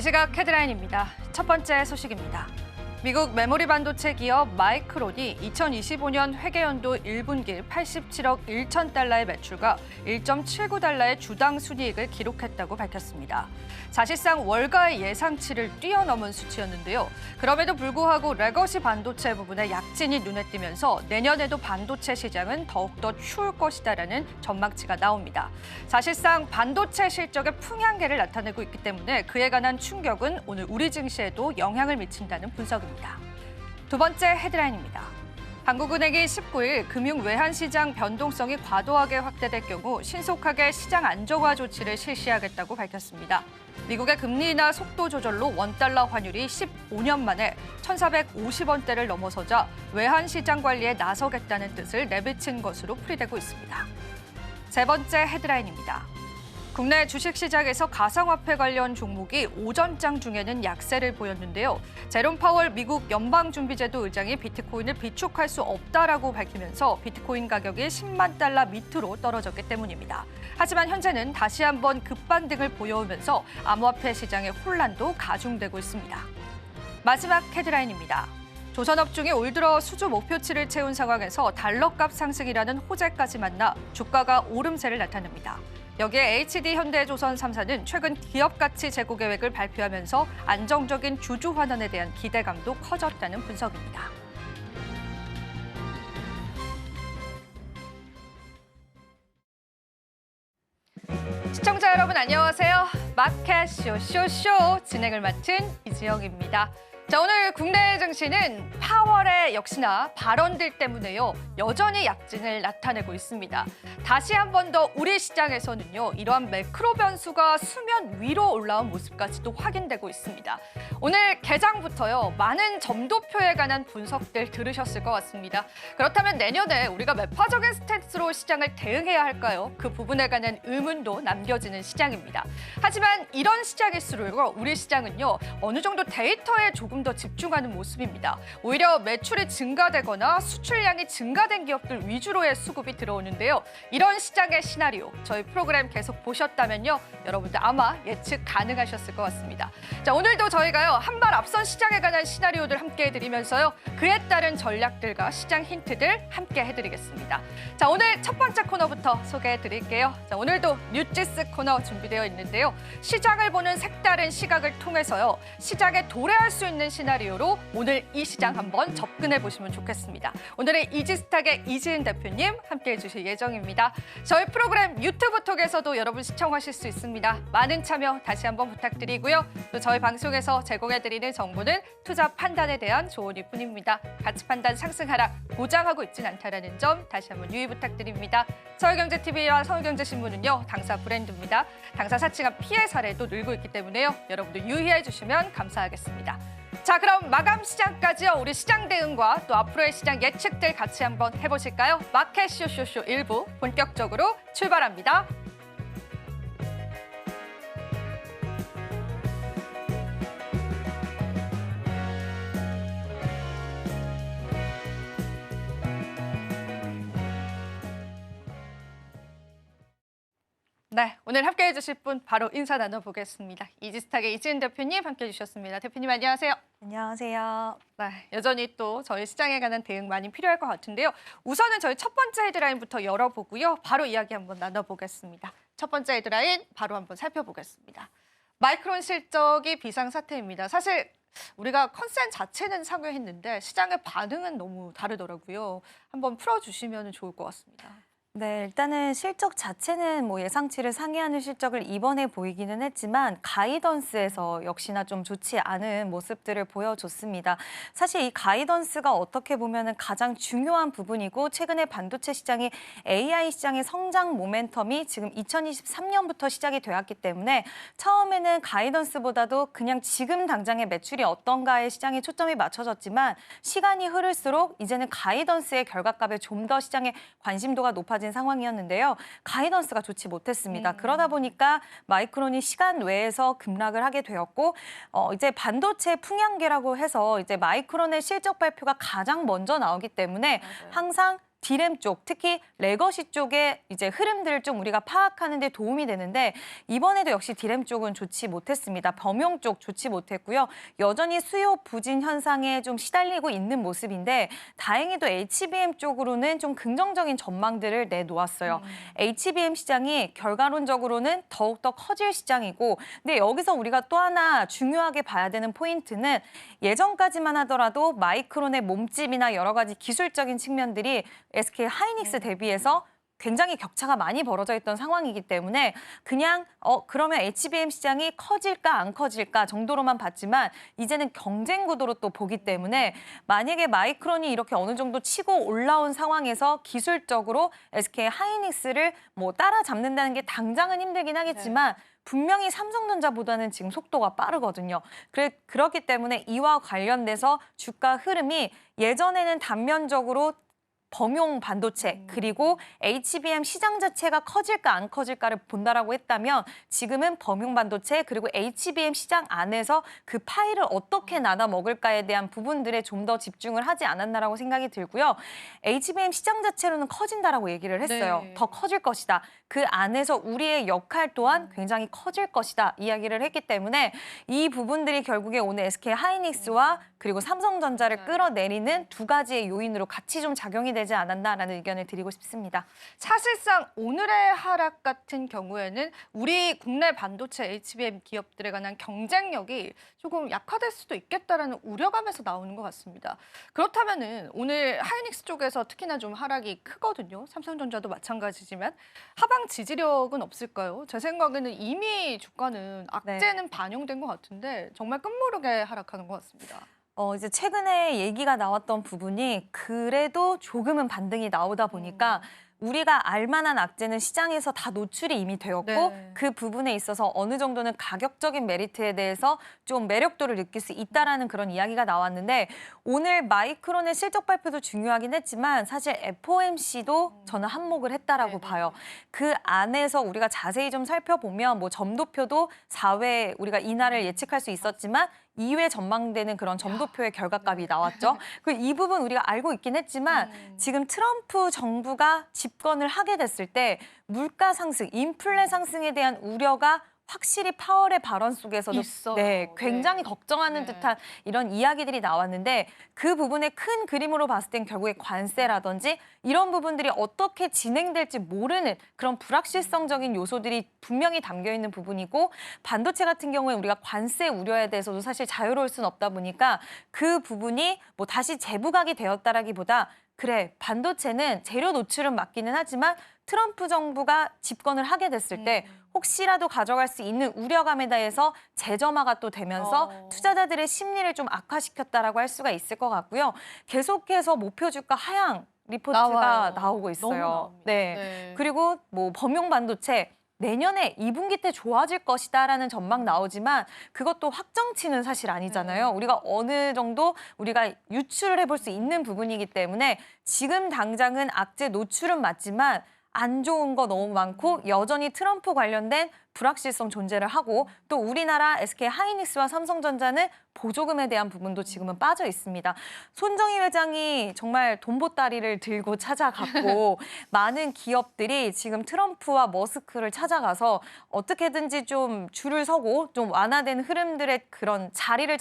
시각 헤드라인입니다. 첫 번째 소식입니다. 미국 메모리 반도체 기업 마이크론이 2025년 회계연도 1분기 87억 1천 달러의 매출과 1.79달러의 주당 순이익을 기록했다고 밝혔습니다. 사실상 월가의 예상치를 뛰어넘은 수치였는데요. 그럼에도 불구하고 레거시 반도체 부분에 약진이 눈에 띄면서 내년에도 반도체 시장은 더욱더 추울 것이다라는 전망치가 나옵니다. 사실상 반도체 실적의 풍향계를 나타내고 있기 때문에 그에 관한 충격은 오늘 우리 증시에도 영향을 미친다는 분석입니다. 두 번째 헤드라인입니다. 한국은행이 19일 금융 외환시장 변동성이 과도하게 확대될 경우 신속하게 시장 안정화 조치를 실시하겠다고 밝혔습니다. 미국의 금리 인하 속도 조절로 원달러 환율이 15년 만에 1,450원대를 넘어서자 외환시장 관리에 나서겠다는 뜻을 내비친 것으로 풀이되고 있습니다. 세 번째 헤드라인입니다. 국내 주식시장에서 가상화폐 관련 종목이 오전장 중에는 약세를 보였는데요. 제롬 파월 미국 연방준비제도 의장이 비트코인을 비축할 수 없다라고 밝히면서 비트코인 가격이 10만 달러 밑으로 떨어졌기 때문입니다. 하지만 현재는 다시 한번 급반등을 보여오면서 암호화폐 시장의 혼란도 가중되고 있습니다. 마지막 헤드라인입니다. 조선업종이 올 들어 수주 목표치를 채운 상황에서 달러값 상승이라는 호재까지 만나 주가가 오름세를 나타냅니다. 여기에 HD현대조선 3사는 최근 기업가치 재고 계획을 발표하면서 안정적인 주주 환원에 대한 기대감도 커졌다는 분석입니다. 시청자 여러분 안녕하세요. 마켓 쇼쇼쇼 진행을 맡은 이지영입니다. 자, 오늘 국내 증시는 파월의 역시나 발언들 때문에요. 여전히 약진을 나타내고 있습니다. 다시 한 번 더 우리 시장에서는요. 이러한 매크로 변수가 수면 위로 올라온 모습까지도 확인되고 있습니다. 오늘 개장부터요. 많은 점도표에 관한 분석들 들으셨을 것 같습니다. 그렇다면 내년에 우리가 매파적인 스탠스로 시장을 대응해야 할까요? 그 부분에 관한 의문도 남겨지는 시장입니다. 하지만 이런 시장일수록 우리 시장은요. 어느 정도 데이터에 조금 더 집중하는 모습입니다. 오히려 매출이 증가되거나 수출량이 증가된 기업들 위주로의 수급이 들어오는데요. 이런 시장의 시나리오 저희 프로그램 계속 보셨다면요. 여러분들 아마 예측 가능하셨을 것 같습니다. 자, 오늘도 저희가요. 한 발 앞선 시장에 관한 시나리오들 함께 해드리면서요. 그에 따른 전략들과 시장 힌트들 함께 해드리겠습니다. 자, 오늘 첫 번째 코너부터 소개해드릴게요. 자, 오늘도 뉴지스 코너 준비되어 있는데요. 시장을 보는 색다른 시각을 통해서요. 시장에 도래할 수 있는 시나리오로 오늘 이 시장 한번 접근해 보시면 좋겠습니다. 오늘의 이지스탁의 이지은 대표님 함께해 주실 예정입니다. 저희 프로그램 유튜브 톡에서도 여러분 시청하실 수 있습니다. 많은 참여 다시 한번 부탁드리고요. 또 저희 방송에서 제공해드리는 정보는 투자 판단에 대한 조언일 뿐입니다. 가치 판단 상승 하락 보장하고 있진 않다는 점 다시 한번 유의 부탁드립니다. 서울경제TV와 서울경제신문은요. 당사 브랜드입니다. 당사 사칭한 피해 사례도 늘고 있기 때문에요. 여러분들 유의해 주시면 감사하겠습니다. 자, 그럼 마감 시장까지요. 우리 시장 대응과 또 앞으로의 시장 예측들 같이 한번 해보실까요? 마켓 쇼쇼쇼 1부 본격적으로 출발합니다. 네, 오늘 함께해 주실 분 바로 인사 나눠보겠습니다. 이지스탁의 이지은 대표님 함께해 주셨습니다. 대표님 안녕하세요. 안녕하세요. 네, 여전히 또 저희 시장에 관한 대응 많이 필요할 것 같은데요. 우선은 저희 첫 번째 헤드라인부터 열어보고요. 바로 이야기 한번 나눠보겠습니다. 첫 번째 헤드라인 바로 한번 살펴보겠습니다. 마이크론 실적이 비상사태입니다. 사실 우리가 컨센 자체는 상회했는데 시장의 반응은 너무 다르더라고요. 한번 풀어주시면 좋을 것 같습니다. 네, 일단은 실적 자체는 예상치를 상회하는 실적을 이번에 보이기는 했지만 가이던스에서 역시나 좀 좋지 않은 모습들을 보여줬습니다. 사실 이 가이던스가 어떻게 보면은 가장 중요한 부분이고 최근에 반도체 시장이 AI 시장의 성장 모멘텀이 지금 2023년부터 시작이 되었기 때문에 처음에는 가이던스보다도 그냥 지금 당장의 매출이 어떤가에 시장에 초점이 맞춰졌지만 시간이 흐를수록 이제는 가이던스의 결과값에 좀 더 시장의 관심도가 높아진 상황이었는데요. 가이던스가 좋지 못했습니다. 그러다 보니까 마이크론이 시간 외에서 급락을 하게 되었고 이제 반도체 풍향계라고 해서 이제 마이크론의 실적 발표가 가장 먼저 나오기 때문에 맞아요. 항상 디램 쪽, 특히 레거시 쪽의 이제 흐름들을 좀 우리가 파악하는 데 도움이 되는데 이번에도 역시 디램 쪽은 좋지 못했습니다. 범용 쪽 좋지 못했고요. 여전히 수요 부진 현상에 좀 시달리고 있는 모습인데 다행히도 HBM 쪽으로는 좀 긍정적인 전망들을 내놓았어요. HBM 시장이 결과론적으로는 더욱더 커질 시장이고 근데 여기서 우리가 또 하나 중요하게 봐야 되는 포인트는 예전까지만 하더라도 마이크론의 몸집이나 여러 가지 기술적인 측면들이 SK 하이닉스 대비해서 굉장히 격차가 많이 벌어져 있던 상황이기 때문에 그냥 그러면 HBM 시장이 커질까 안 커질까 정도로만 봤지만 이제는 경쟁 구도로 또 보기 때문에 만약에 마이크론이 이렇게 어느 정도 치고 올라온 상황에서 기술적으로 SK 하이닉스를 뭐 따라잡는다는 게 당장은 힘들긴 하겠지만 분명히 삼성전자보다는 지금 속도가 빠르거든요. 그렇기 때문에 이와 관련돼서 주가 흐름이 예전에는 단면적으로 범용 반도체 그리고 HBM 시장 자체가 커질까 안 커질까를 본다라고 했다면 지금은 범용 반도체 그리고 HBM 시장 안에서 그 파일을 어떻게 나눠 먹을까에 대한 부분들에 좀 더 집중을 하지 않았나라고 생각이 들고요. HBM 시장 자체로는 커진다라고 얘기를 했어요. 네. 더 커질 것이다. 그 안에서 우리의 역할 또한 굉장히 커질 것이다 이야기를 했기 때문에 이 부분들이 결국에 오늘 SK 하이닉스와 그리고 삼성전자를 끌어내리는 두 가지의 요인으로 같이 좀 작용이 되지 않았나라는 의견을 드리고 싶습니다. 사실상 오늘의 하락 같은 경우에는 우리 국내 반도체 HBM 기업들에 관한 경쟁력이 조금 약화될 수도 있겠다라는 우려감에서 나오는 것 같습니다. 그렇다면은 오늘 하이닉스 쪽에서 특히나 좀 하락이 크거든요. 삼성전자도 마찬가지지만 하방 지지력은 없을까요? 제 생각에는 이미 주가는 악재는 반영된 것 같은데 정말 끝모르게 하락하는 것 같습니다. 이제 최근에 얘기가 나왔던 부분이 그래도 조금은 반등이 나오다 보니까 우리가 알만한 악재는 시장에서 다 노출이 이미 되었고 네. 그 부분에 있어서 어느 정도는 가격적인 메리트에 대해서 좀 매력도를 느낄 수 있다라는 그런 이야기가 나왔는데 오늘 마이크론의 실적 발표도 중요하긴 했지만 사실 FOMC도 저는 한몫을 했다라고 봐요. 그 안에서 우리가 자세히 좀 살펴보면 뭐 점도표도 4회 우리가 이날을 예측할 수 있었지만 2회 전망되는 그런 점도표의 결과값이 나왔죠. 이 부분 우리가 알고 있긴 했지만 지금 트럼프 정부가 집권을 하게 됐을 때 물가 상승, 인플레 상승에 대한 우려가 확실히 파월의 발언 속에서도 있어요. 굉장히 네. 걱정하는 네. 듯한 이런 이야기들이 나왔는데 그 부분의 큰 그림으로 봤을 땐 결국에 관세라든지 이런 부분들이 어떻게 진행될지 모르는 그런 불확실성적인 요소들이 분명히 담겨 있는 부분이고 반도체 같은 경우에 우리가 관세 우려에 대해서도 사실 자유로울 수는 없다 보니까 그 부분이 뭐 다시 재부각이 되었다라기보다 그래, 반도체는 재료 노출은 맞기는 하지만 트럼프 정부가 집권을 하게 됐을 때 혹시라도 가져갈 수 있는 우려감에 대해서 재점화가 또 되면서 투자자들의 심리를 좀 악화시켰다라고 할 수가 있을 것 같고요. 계속해서 목표 주가 하향 리포트가 나오고 있어요. 네. 그리고 뭐 범용 반도체 내년에 2분기 때 좋아질 것이다라는 전망 나오지만 그것도 확정치는 사실 아니잖아요. 우리가 어느 정도 우리가 유출을 해볼 수 있는 부분이기 때문에 지금 당장은 악재 노출은 맞지만 안 좋은 거 너무 많고 여전히 트럼프 관련된 불확실성 존재를 하고 또 우리나라 SK 하이닉스와 삼성전자는 보조금에 대한 부분도 지금은 빠져 있습니다. 손정희 회장이 정말 돈보따리를 들고 찾아갔고 많은 기업들이 지금 트럼프와 머스크를 찾아가서 어떻게든지 좀 줄을 서고 좀 완화된 흐름들의 그런 자리를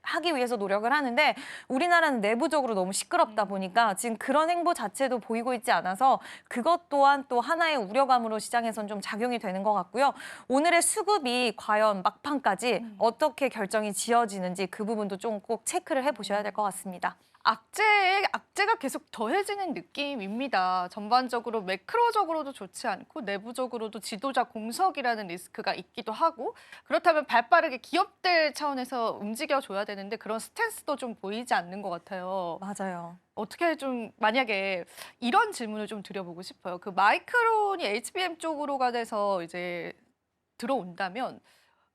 하기 위해서 노력을 하는데 우리나라는 내부적으로 너무 시끄럽다 보니까 지금 그런 행보 자체도 보이고 있지 않아서 그것 또한 또 하나의 우려감으로 시장에선 좀 작용이 되는 것 같고요. 오늘의 수급이 과연 막판까지 어떻게 결정이 지어지는지 그 부분도 좀 꼭 체크를 해보셔야 될 것 같습니다. 악재가 계속 더해지는 느낌입니다. 전반적으로 매크로적으로도 좋지 않고 내부적으로도 지도자 공석이라는 리스크가 있기도 하고 그렇다면 발빠르게 기업들 차원에서 움직여줘야 되는데 그런 스탠스도 좀 보이지 않는 것 같아요. 맞아요. 어떻게 좀 만약에 이런 질문을 좀 드려보고 싶어요. 그 마이크론이 HBM 쪽으로 가돼서 이제 들어온다면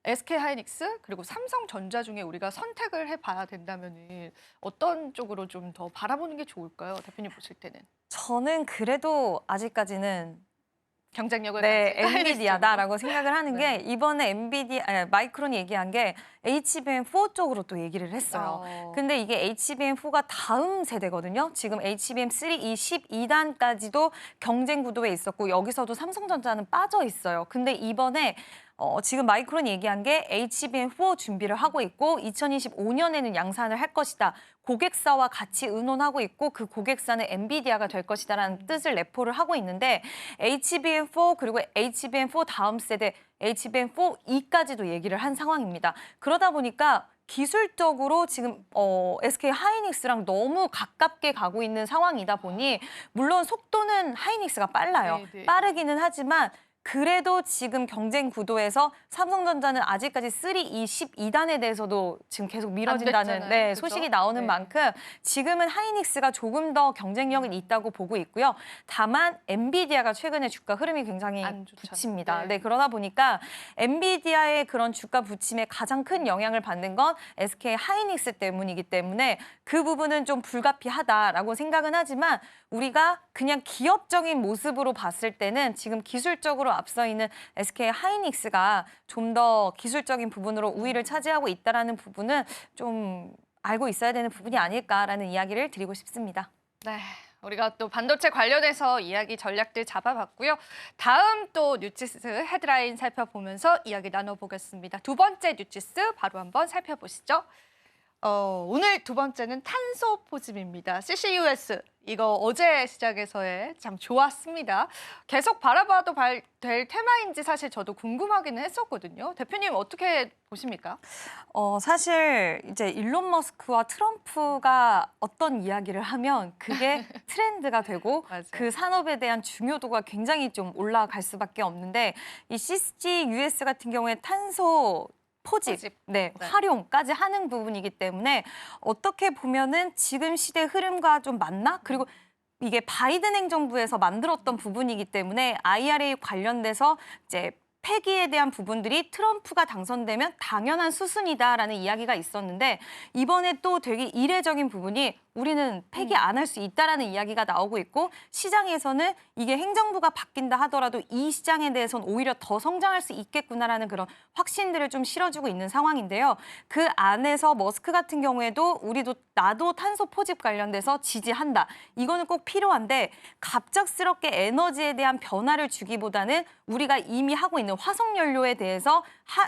SK 하이닉스 그리고 삼성전자 중에 우리가 선택을 해봐야 된다면은 어떤 쪽으로 좀 더 바라보는 게 좋을까요? 대표님 보실 때는. 저는 그래도 아직까지는 경쟁력을 네, 가진 엔비디아다라고 생각을 하는 네. 게 이번에 마이크론이 얘기한 게 HBM4 쪽으로 또 얘기를 했어요. 근데 이게 HBM4가 다음 세대거든요. 지금 HBM3 이 12단까지도 경쟁 구도에 있었고 여기서도 삼성전자는 빠져 있어요. 근데 이번에 지금 마이크론이 얘기한 게 HBM4 준비를 하고 있고 2025년에는 양산을 할 것이다. 고객사와 같이 의논하고 있고 그 고객사는 엔비디아가 될 것이다라는 뜻을 내포를 하고 있는데 HBM4 그리고 HBM4 다음 세대 HBM4E까지도 얘기를 한 상황입니다. 그러다 보니까 기술적으로 지금 SK 하이닉스랑 너무 가깝게 가고 있는 상황이다 보니 물론 속도는 하이닉스가 빨라요. 네, 네. 빠르기는 하지만 그래도 지금 경쟁 구도에서 삼성전자는 아직까지 3E 12단에 대해서도 지금 계속 미뤄진다는 됐잖아요. 그죠? 소식이 나오는 네. 만큼 지금은 하이닉스가 조금 더 경쟁력이 있다고 보고 있고요. 다만 엔비디아가 최근에 주가 흐름이 굉장히 안 좋죠. 붙입니다. 네. 네, 그러다 보니까 엔비디아의 그런 주가 부침에 가장 큰 영향을 받는 건 SK 하이닉스 때문이기 때문에 그 부분은 좀 불가피하다라고 생각은 하지만 우리가 그냥 기업적인 모습으로 봤을 때는 지금 기술적으로 앞서 있는 SK 하이닉스가 좀 더 기술적인 부분으로 우위를 차지하고 있다는 부분은 좀 알고 있어야 되는 부분이 아닐까라는 이야기를 드리고 싶습니다. 네. 우리가 또 반도체 관련해서 이야기 전략들 잡아봤고요. 다음 또 뉴지스 헤드라인 살펴보면서 이야기 나눠보겠습니다. 두 번째 뉴지스 바로 한번 살펴보시죠. 오늘 두 번째는 탄소 포집입니다. CCUS 이거 어제 시작해서의 참 좋았습니다. 계속 바라봐도 될 테마인지 사실 저도 궁금하기는 했었거든요. 대표님 어떻게 보십니까? 사실 이제 일론 머스크와 트럼프가 어떤 이야기를 하면 그게 트렌드가 되고 맞아요. 그 산업에 대한 중요도가 굉장히 좀 올라갈 수밖에 없는데 이 CCUS 같은 경우에 탄소 포집, 네, 네. 활용까지 하는 부분이기 때문에 어떻게 보면은 지금 시대 흐름과 좀 맞나? 그리고 이게 바이든 행정부에서 만들었던 부분이기 때문에 IRA 관련돼서 이제 폐기에 대한 부분들이 트럼프가 당선되면 당연한 수순이다라는 이야기가 있었는데 이번에 또 되게 이례적인 부분이 우리는 폐기 안 할 수 있다라는 이야기가 나오고 있고 시장에서는 이게 행정부가 바뀐다 하더라도 이 시장에 대해서는 오히려 더 성장할 수 있겠구나라는 그런 확신들을 좀 실어주고 있는 상황인데요. 그 안에서 머스크 같은 경우에도 나도 탄소 포집 관련돼서 지지한다. 이거는 꼭 필요한데 갑작스럽게 에너지에 대한 변화를 주기보다는 우리가 이미 하고 있는 화석 연료에 대해서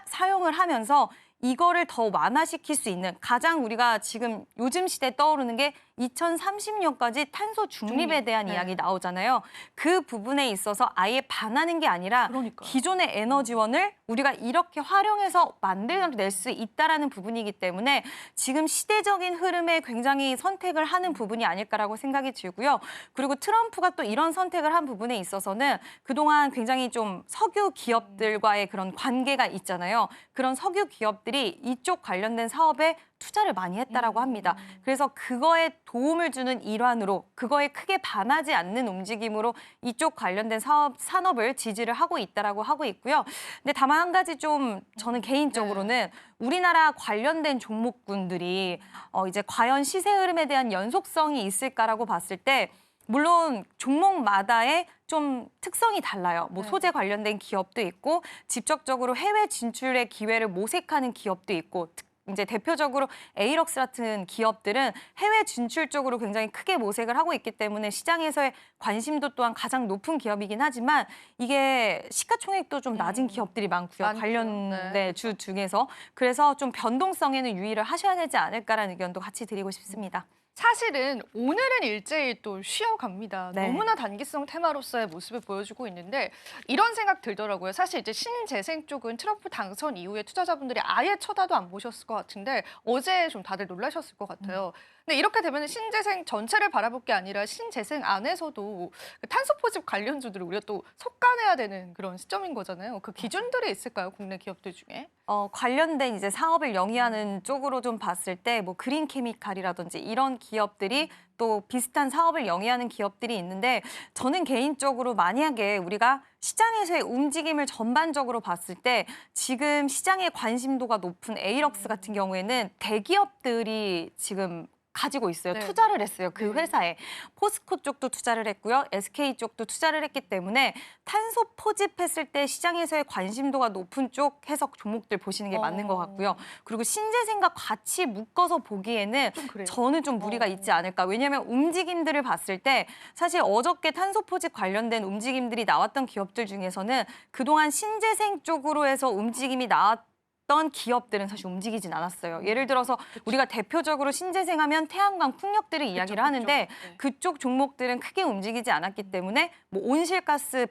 사용을 하면서 이거를 더 완화시킬 수 있는 가장 우리가 지금 요즘 시대에 떠오르는 게 2030년까지 탄소 중립에 대한 네. 이야기 나오잖아요. 그 부분에 있어서 아예 반하는 게 아니라 그러니까요. 기존의 에너지원을 우리가 이렇게 활용해서 만들어낼 수 있다라는 부분이기 때문에 지금 시대적인 흐름에 굉장히 선택을 하는 부분이 아닐까라고 생각이 들고요. 그리고 트럼프가 또 이런 선택을 한 부분에 있어서는 그동안 굉장히 좀 석유 기업들과의 그런 관계가 있잖아요. 그런 석유 기업들이 이쪽 관련된 사업에 투자를 많이 했다라고 합니다. 그래서 그거에 도움을 주는 일환으로 그거에 크게 반하지 않는 움직임으로 이쪽 관련된 산업을 지지를 하고 있다라고 하고 있고요. 근데 다만 한 가지 좀 저는 개인적으로는 우리나라 관련된 종목군들이 이제 과연 시세 흐름에 대한 연속성이 있을까라고 봤을 때 물론 종목마다의 좀 특성이 달라요. 뭐 네. 소재 관련된 기업도 있고 직접적으로 해외 진출의 기회를 모색하는 기업도 있고 이제 대표적으로 에이럭스 같은 기업들은 해외 진출 쪽으로 굉장히 크게 모색을 하고 있기 때문에 시장에서의 관심도 또한 가장 높은 기업이긴 하지만 이게 시가총액도 좀 낮은 기업들이 많고요. 많죠. 관련 네. 주 중에서. 그래서 좀 변동성에는 유의를 하셔야 되지 않을까라는 의견도 같이 드리고 싶습니다. 사실은 오늘은 일제히 또 쉬어갑니다. 네. 너무나 단기성 테마로서의 모습을 보여주고 있는데 이런 생각 들더라고요. 사실 이제 신재생 쪽은 트럼프 당선 이후에 투자자분들이 아예 쳐다도 안 보셨을 것 같은데 어제 좀 다들 놀라셨을 것 같아요. 근데 이렇게 되면 신재생 전체를 바라볼 게 아니라 신재생 안에서도 그 탄소 포집 관련주들을 우리가 또 속아내야 되는 그런 시점인 거잖아요. 그 기준들이 있을까요? 국내 기업들 중에? 관련된 이제 사업을 영위하는 쪽으로 좀 봤을 때 뭐 그린 케미칼이라든지 이런 기업들이 또 비슷한 사업을 영위하는 기업들이 있는데 저는 개인적으로 만약에 우리가 시장에서의 움직임을 전반적으로 봤을 때 지금 시장의 관심도가 높은 에이럭스 같은 경우에는 대기업들이 지금 가지고 있어요. 네. 투자를 했어요. 그 네. 회사에. 포스코 쪽도 투자를 했고요. SK 쪽도 투자를 했기 때문에 탄소 포집했을 때 시장에서의 관심도가 높은 쪽 해석 종목들 보시는 게 맞는 것 같고요. 그리고 신재생과 같이 묶어서 보기에는 좀 그래요. 저는 좀 무리가 있지 않을까. 왜냐하면 움직임들을 봤을 때 사실 어저께 탄소 포집 관련된 움직임들이 나왔던 기업들 중에서는 그동안 신재생 쪽으로 해서 움직임이 나왔던 기업들은 사실 움직이진 않았어요. 예를 들어서 우리가 대표적으로 신재생하면 태양광 풍력들을 이야기를 하는데 네. 그쪽 종목들은 크게 움직이지 않았기 때문에 뭐 온실가스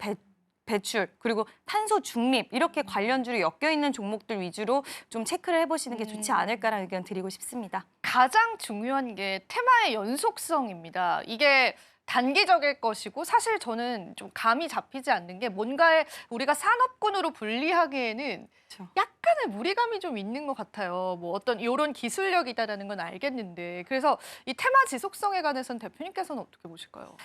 배출 그리고 탄소 중립 이렇게 관련주로 엮여 있는 종목들 위주로 좀 체크를 해보시는 게 좋지 않을까라는 의견 드리고 싶습니다. 가장 중요한 게 테마의 연속성입니다. 이게 단기적일 것이고 사실 저는 좀 감이 잡히지 않는 게 뭔가에 우리가 산업군으로 분리하기에는 그렇죠. 약간의 무리감이 좀 있는 것 같아요. 뭐 어떤 이런 기술력이다라는 건 알겠는데 그래서 이 테마 지속성에 관해서는 대표님께서는 어떻게 보실까요?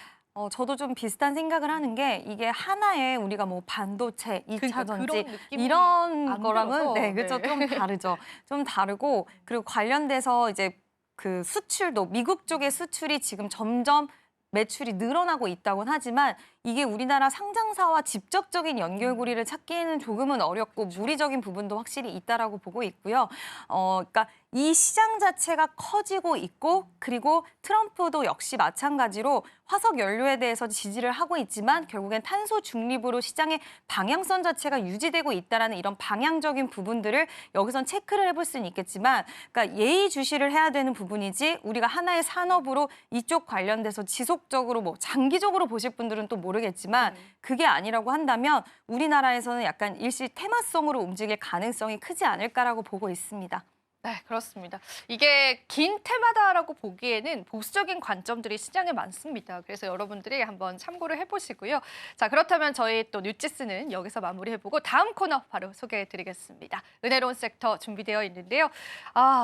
저도 좀 비슷한 생각을 하는 게 이게 하나의 우리가 뭐 반도체, 그러니까 2차 전지 그런 느낌이 이런 안 거랑은 들어서, 네, 그렇죠. 네. 좀 다르죠. 좀 다르고 그리고 관련돼서 이제 그 수출도 미국 쪽의 수출이 지금 점점 매출이 늘어나고 있다고는 하지만 이게 우리나라 상장사와 직접적인 연결고리를 찾기에는 조금은 어렵고 무리적인 부분도 확실히 있다라고 보고 있고요. 그러니까 이 시장 자체가 커지고 있고 그리고 트럼프도 역시 마찬가지로 화석 연료에 대해서 지지를 하고 있지만 결국엔 탄소 중립으로 시장의 방향성 자체가 유지되고 있다라는 이런 방향적인 부분들을 여기선 체크를 해볼 수는 있겠지만 그러니까 예의주시를 해야 되는 부분이지 우리가 하나의 산업으로 이쪽 관련돼서 지속적으로 뭐 장기적으로 보실 분들은 또 모르겠지만 그게 아니라고 한다면 우리나라에서는 약간 일시 테마성으로 움직일 가능성이 크지 않을까라고 보고 있습니다. 네, 그렇습니다. 이게 긴 테마다라고 보기에는 보수적인 관점들이 시장에 많습니다. 그래서 여러분들이 한번 참고를 해보시고요. 자, 그렇다면 저희 또 뉴지스는 여기서 마무리해보고 다음 코너 바로 소개해드리겠습니다. 은혜로운 섹터 준비되어 있는데요.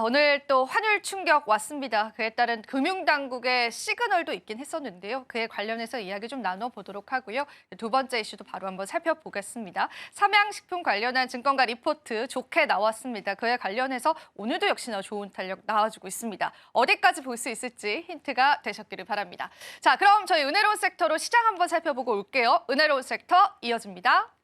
오늘 또 환율 충격 왔습니다. 그에 따른 금융당국의 시그널도 있긴 했었는데요. 그에 관련해서 이야기 좀 나눠보도록 하고요. 두 번째 이슈도 바로 한번 살펴보겠습니다. 삼양식품 관련한 증권가 리포트 좋게 나왔습니다. 그에 관련해서 오늘도 역시나 좋은 탄력 나와주고 있습니다. 어디까지 볼 수 있을지 힌트가 되셨기를 바랍니다. 자, 그럼 저희 은혜로운 섹터로 시장 한번 살펴보고 올게요. 은혜로운 섹터 이어집니다.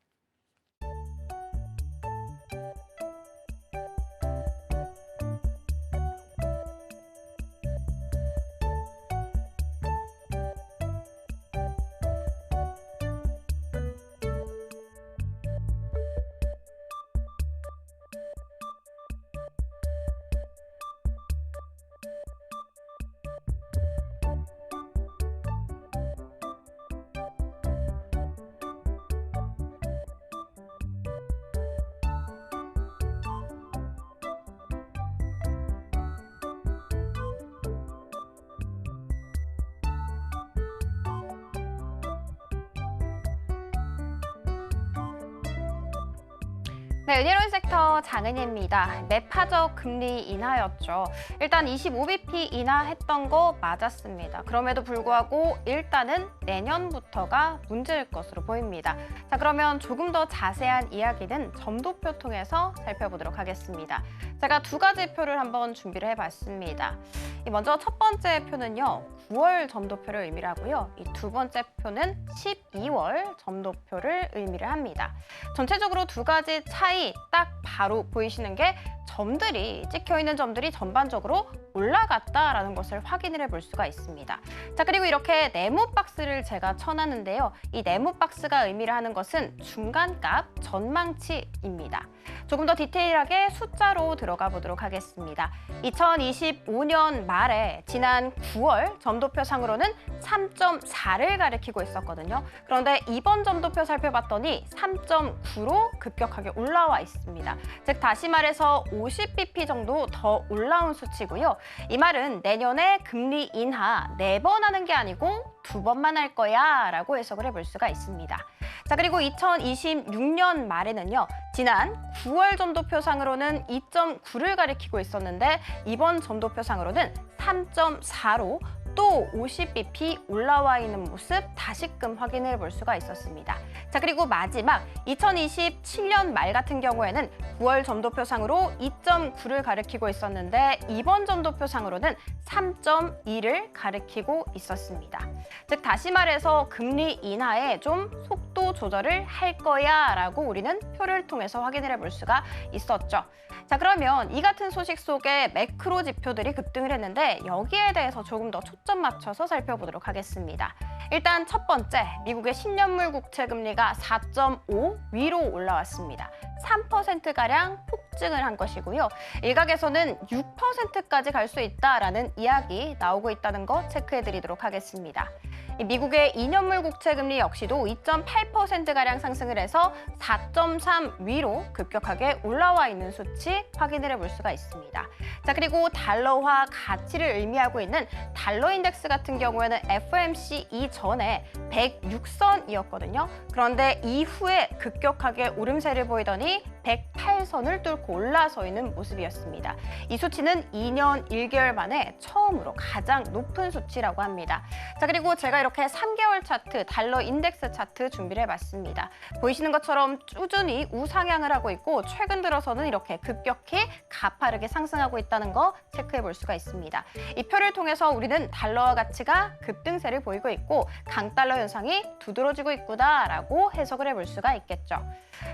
네, 은혜로운 섹터 장은혜입니다. 매파적 금리 인하였죠. 일단 25bp 인하했던 거 맞았습니다. 그럼에도 불구하고 일단은 내년부터가 문제일 것으로 보입니다. 자, 그러면 조금 더 자세한 이야기는 점도표 통해서 살펴보도록 하겠습니다. 제가 두 가지 표를 한번 준비를 해봤습니다. 먼저 첫 번째 표는요, 9월 점도표를 의미를 하고요. 이 두 번째 표는 12월 점도표를 의미를 합니다. 전체적으로 두 가지 차이 딱 바로 보이시는 게 점들이 찍혀있는 점들이 전반적으로 올라갔다라는 것을 확인을 해볼 수가 있습니다. 자, 그리고 이렇게 네모 박스를 제가 쳐놨는데요. 이 네모 박스가 의미를 하는 것은 중간값 전망치입니다. 조금 더 디테일하게 숫자로 들어가 보도록 하겠습니다. 2025년 말에 지난 9월 점도표상으로는 3.4를 가리키고 있었거든요. 그런데 이번 점도표 살펴봤더니 3.9로 급격하게 올라와 있습니다. 즉 다시 말해서 50bp 정도 더 올라온 수치고요. 이 말은 내년에 금리 인하 4번 하는 게 아니고 2번만 할 거야 라고 해석을 해볼 수가 있습니다. 자, 그리고 2026년 말에는요. 지난 9월 점도표상으로는 2.9를 가리키고 있었는데 이번 점도표상으로는 3.4로 또 50bp 올라와 있는 모습 다시금 확인해 볼 수가 있었습니다. 자, 그리고 마지막 2027년 말 같은 경우에는 9월 점도표상으로 2.9를 가리키고 있었는데 이번 점도표상으로는 3.2를 가리키고 있었습니다. 즉 다시 말해서 금리 인하에 좀 속도 조절을 할 거야 라고 우리는 표를 통해서 확인을 해볼 수가 있었죠. 자, 그러면 이 같은 소식 속에 매크로 지표들이 급등을 했는데 여기에 대해서 조금 더 초점 맞춰서 살펴보도록 하겠습니다. 일단 첫 번째, 미국의 10년물 국채 금리가 4.5 위로 올라왔습니다. 3%가량 폭증을 한 것이고요. 일각에서는 6%까지 갈 수 있다라는 이야기 나오고 있다는 거 체크해드리도록 하겠습니다. 미국의 2년물 국채 금리 역시도 2.8%가량 상승을 해서 4.3 위로 급격하게 올라와 있는 수치 확인을 해볼 수가 있습니다. 자, 그리고 달러화 가치를 의미하고 있는 달러 인덱스 같은 경우에는 FOMC 이전에 106선이었거든요. 그런데 이후에 급격하게 오름세를 보이더니 108선을 뚫고 올라서 있는 모습이었습니다. 이 수치는 2년 1개월 만에 처음으로 가장 높은 수치라고 합니다. 자, 그리고 제가 이렇게 3개월 차트, 달러 인덱스 차트 준비를 해봤습니다. 보이시는 것처럼 꾸준히 우상향을 하고 있고 최근 들어서는 이렇게 급격히 가파르게 상승하고 있다는 거 체크해 볼 수가 있습니다. 이 표를 통해서 우리는 달러화 가치가 급등세를 보이고 있고 강달러 현상이 두드러지고 있구나라고 해석을 해볼 수가 있겠죠.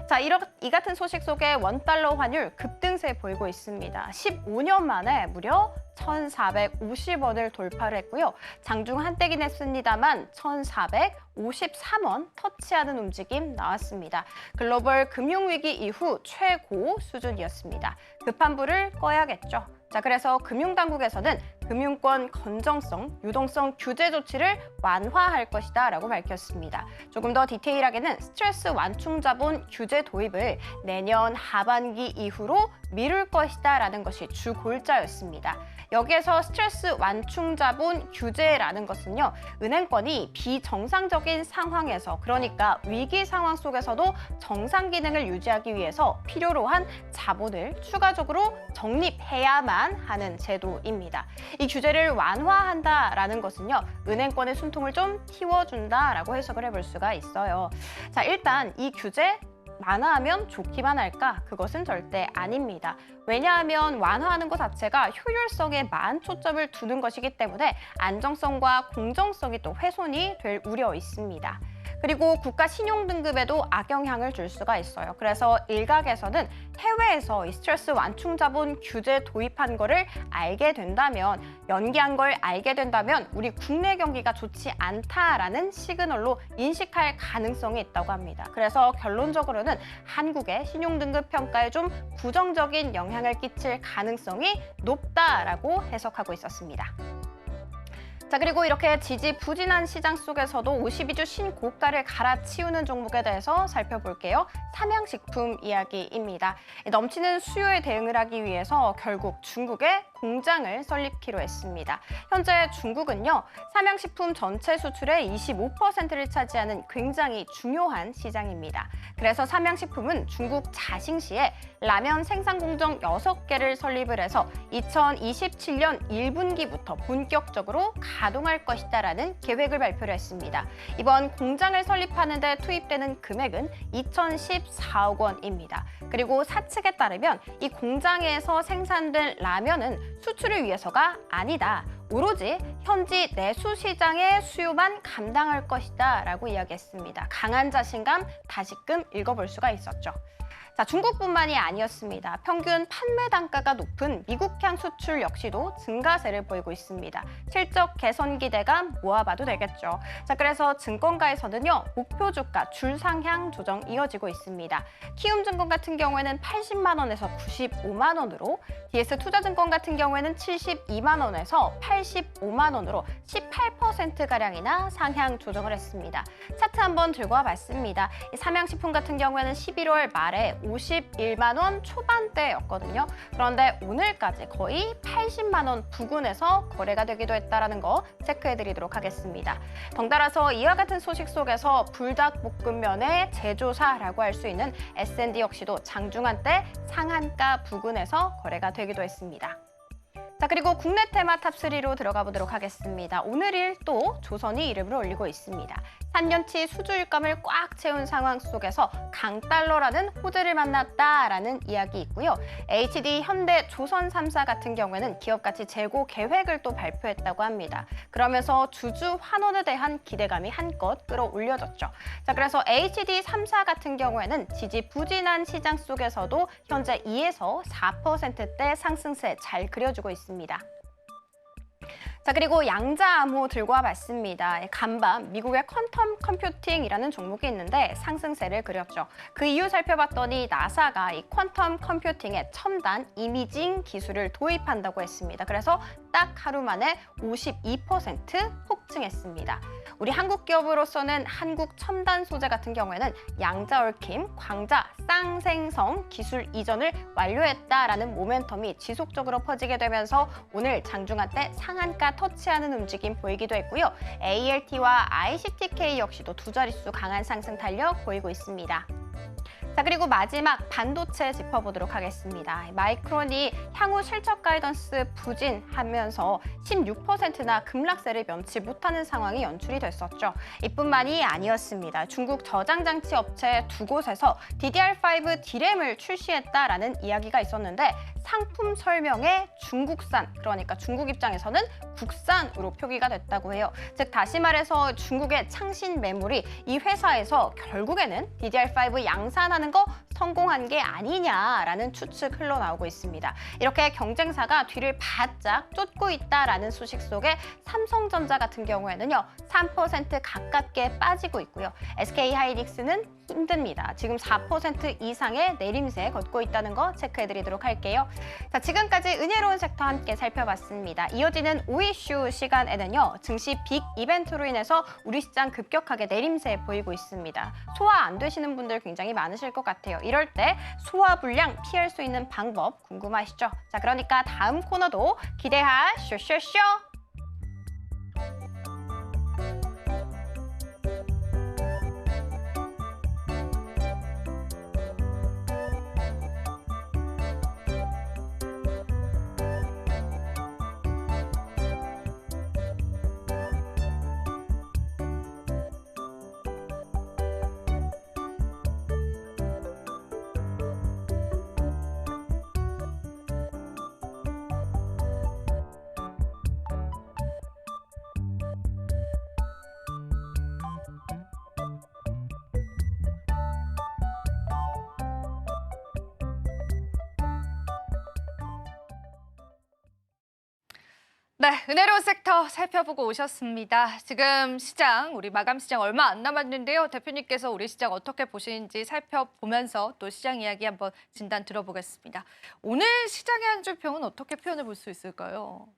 자, 이 같은 소식 속에 원달러 환율 급등세 보이고 있습니다. 15년 만에 무려 1,450원을 돌파를 했고요. 장중 한때긴 했습니다만 1,453원 터치하는 움직임 나왔습니다. 글로벌 금융위기 이후 최고 수준이었습니다. 급한 불을 꺼야겠죠. 자, 그래서 금융당국에서는 금융권 건정성, 유동성 규제 조치를 완화할 것이다 라고 밝혔습니다. 조금 더 디테일하게는 스트레스 완충 자본 규제 도입을 내년 하반기 이후로 미룰 것이다 라는 것이 주 골자였습니다. 여기에서 스트레스 완충 자본 규제라는 것은요, 은행권이 비정상적인 상황에서, 그러니까 위기 상황 속에서도 정상 기능을 유지하기 위해서 필요로 한 자본을 추가적으로 적립해야만 하는 제도입니다. 이 규제를 완화한다라는 것은요, 은행권의 숨통을 좀 틔워준다라고 해석을 해볼 수가 있어요. 자, 일단 이 규제 완화하면 좋기만 할까? 그것은 절대 아닙니다. 왜냐하면 완화하는 것 자체가 효율성에 만 초점을 두는 것이기 때문에 안정성과 공정성이 또 훼손이 될 우려 있습니다. 그리고 국가 신용 등급에도 악영향을 줄 수가 있어요. 그래서 일각에서는 해외에서 이 스트레스 완충 자본 규제 도입한 거를 알게 된다면, 연기한 걸 알게 된다면 우리 국내 경기가 좋지 않다라는 시그널로 인식할 가능성이 있다고 합니다. 그래서 결론적으로는 한국의 신용 등급 평가에 좀 부정적인 영향을 끼칠 가능성이 높다라고 해석하고 있었습니다. 자, 그리고 이렇게 지지부진한 시장 속에서도 52주 신고가를 갈아치우는 종목에 대해서 살펴볼게요. 삼양식품 이야기입니다. 넘치는 수요에 대응을 하기 위해서 결국 중국에 공장을 설립키로 했습니다. 현재 중국은요, 삼양식품 전체 수출의 25%를 차지하는 굉장히 중요한 시장입니다. 그래서 삼양식품은 중국 자싱시에 라면 생산 공정 6개를 설립을 해서 2027년 1분기부터 본격적으로 가동할 것이다라는 계획을 발표를 했습니다. 이번 공장을 설립하는 데 투입되는 금액은 2,014억 원입니다. 그리고 사측에 따르면 이 공장에서 생산된 라면은 수출을 위해서가 아니다. 오로지 현지 내수 시장의 수요만 감당할 것이다 라고 이야기했습니다. 강한 자신감 다시금 읽어볼 수가 있었죠. 자, 중국뿐만이 아니었습니다. 평균 판매 단가가 높은 미국향 수출 역시도 증가세를 보이고 있습니다. 실적 개선 기대감 모아봐도 되겠죠. 자, 그래서 증권가에서는요, 목표 주가 줄상향 조정 이어지고 있습니다. 키움증권 같은 경우에는 80만 원에서 95만 원으로, DS투자증권 같은 경우에는 72만 원에서 85만 원으로 18%가량이나 상향 조정을 했습니다. 차트 한번 들고 와봤습니다. 삼양식품 같은 경우에는 11월 말에 51만 원 초반대였거든요. 그런데 오늘까지 거의 80만 원 부근에서 거래가 되기도 했다는 거 체크해드리도록 하겠습니다. 덩달아서 이와 같은 소식 속에서 불닭볶음면의 제조사라고 할 수 있는 S&D 역시도 장중한 때 상한가 부근에서 거래가 되기도 했습니다. 자, 그리고 국내 테마 탑3로 들어가 보도록 하겠습니다. 오늘일 또 조선이 이름을 올리고 있습니다. 3년치 수주일감을 꽉 채운 상황 속에서 강달러라는 호재를 만났다라는 이야기 있고요. HD, 현대, 조선 3사 같은 경우에는 기업 가치 재고 계획을 또 발표했다고 합니다. 그러면서 주주 환원에 대한 기대감이 한껏 끌어올려졌죠. 자, 그래서 HD 3사 같은 경우에는 지지부진한 시장 속에서도 현재 2에서 4%대 상승세 잘 그려주고 있습니다. 자, 그리고 양자암호 들고 와봤습니다. 간밤 미국의 퀀텀 컴퓨팅이라는 종목이 있는데 상승세를 그렸죠. 그 이유 살펴봤더니 나사가 이 퀀텀 컴퓨팅의 첨단 이미징 기술을 도입한다고 했습니다. 그래서 딱 하루 만에 52% 폭증했습니다. 우리 한국 기업으로서는 한국 첨단 소재 같은 경우에는 양자 얽힘, 광자, 쌍생성 기술 이전을 완료했다라는 모멘텀이 지속적으로 퍼지게 되면서 오늘 장중한 때 상한가 터치하는 움직임 보이기도 했고요. ALT와 ICTK 역시도 두 자릿수 강한 상승 탄력 보이고 있습니다. 자, 그리고 마지막 반도체 짚어보도록 하겠습니다. 마이크론이 향후 실적 가이던스 부진하면서 16%나 급락세를 면치 못하는 상황이 연출이 됐었죠. 이뿐만이 아니었습니다. 중국 저장장치 업체 두 곳에서 DDR5 D램을 출시했다라는 이야기가 있었는데 상품 설명에 중국산, 그러니까 중국 입장에서는 국산으로 표기가 됐다고 해요. 즉 다시 말해서 중국의 창신 매물이 이 회사에서 결국에는 DDR5 양산하는 거 성공한 게 아니냐라는 추측 흘러나오고 있습니다. 이렇게 경쟁사가 뒤를 바짝 쫓고 있다라는 소식 속에 삼성전자 같은 경우에는요 3% 가깝게 빠지고 있고요. SK하이닉스는 힘듭니다. 지금 4% 이상의 내림세 걷고 있다는 거 체크해드리도록 할게요. 자, 지금까지 은혜로운 섹터 함께 살펴봤습니다. 이어지는 오이슈 시간에는요 증시 빅 이벤트로 인해서 우리 시장 급격하게 내림세 보이고 있습니다. 소화 안 되시는 분들 굉장히 많으실 것 같아요. 이럴 때 소화 불량 피할 수 있는 방법 궁금하시죠? 자, 그러니까 다음 코너도 기대할 쇼쇼쇼! 네, 은혜로운 섹터 살펴보고 오셨습니다. 지금 시장, 우리 마감 시장 얼마 안 남았는데요. 대표님께서 우리 시장 어떻게 보시는지 살펴보면서 또 시장 이야기 한번 진단 들어보겠습니다. 오늘 시장의 한 줄 평은 어떻게 표현해 볼 수 있을까요?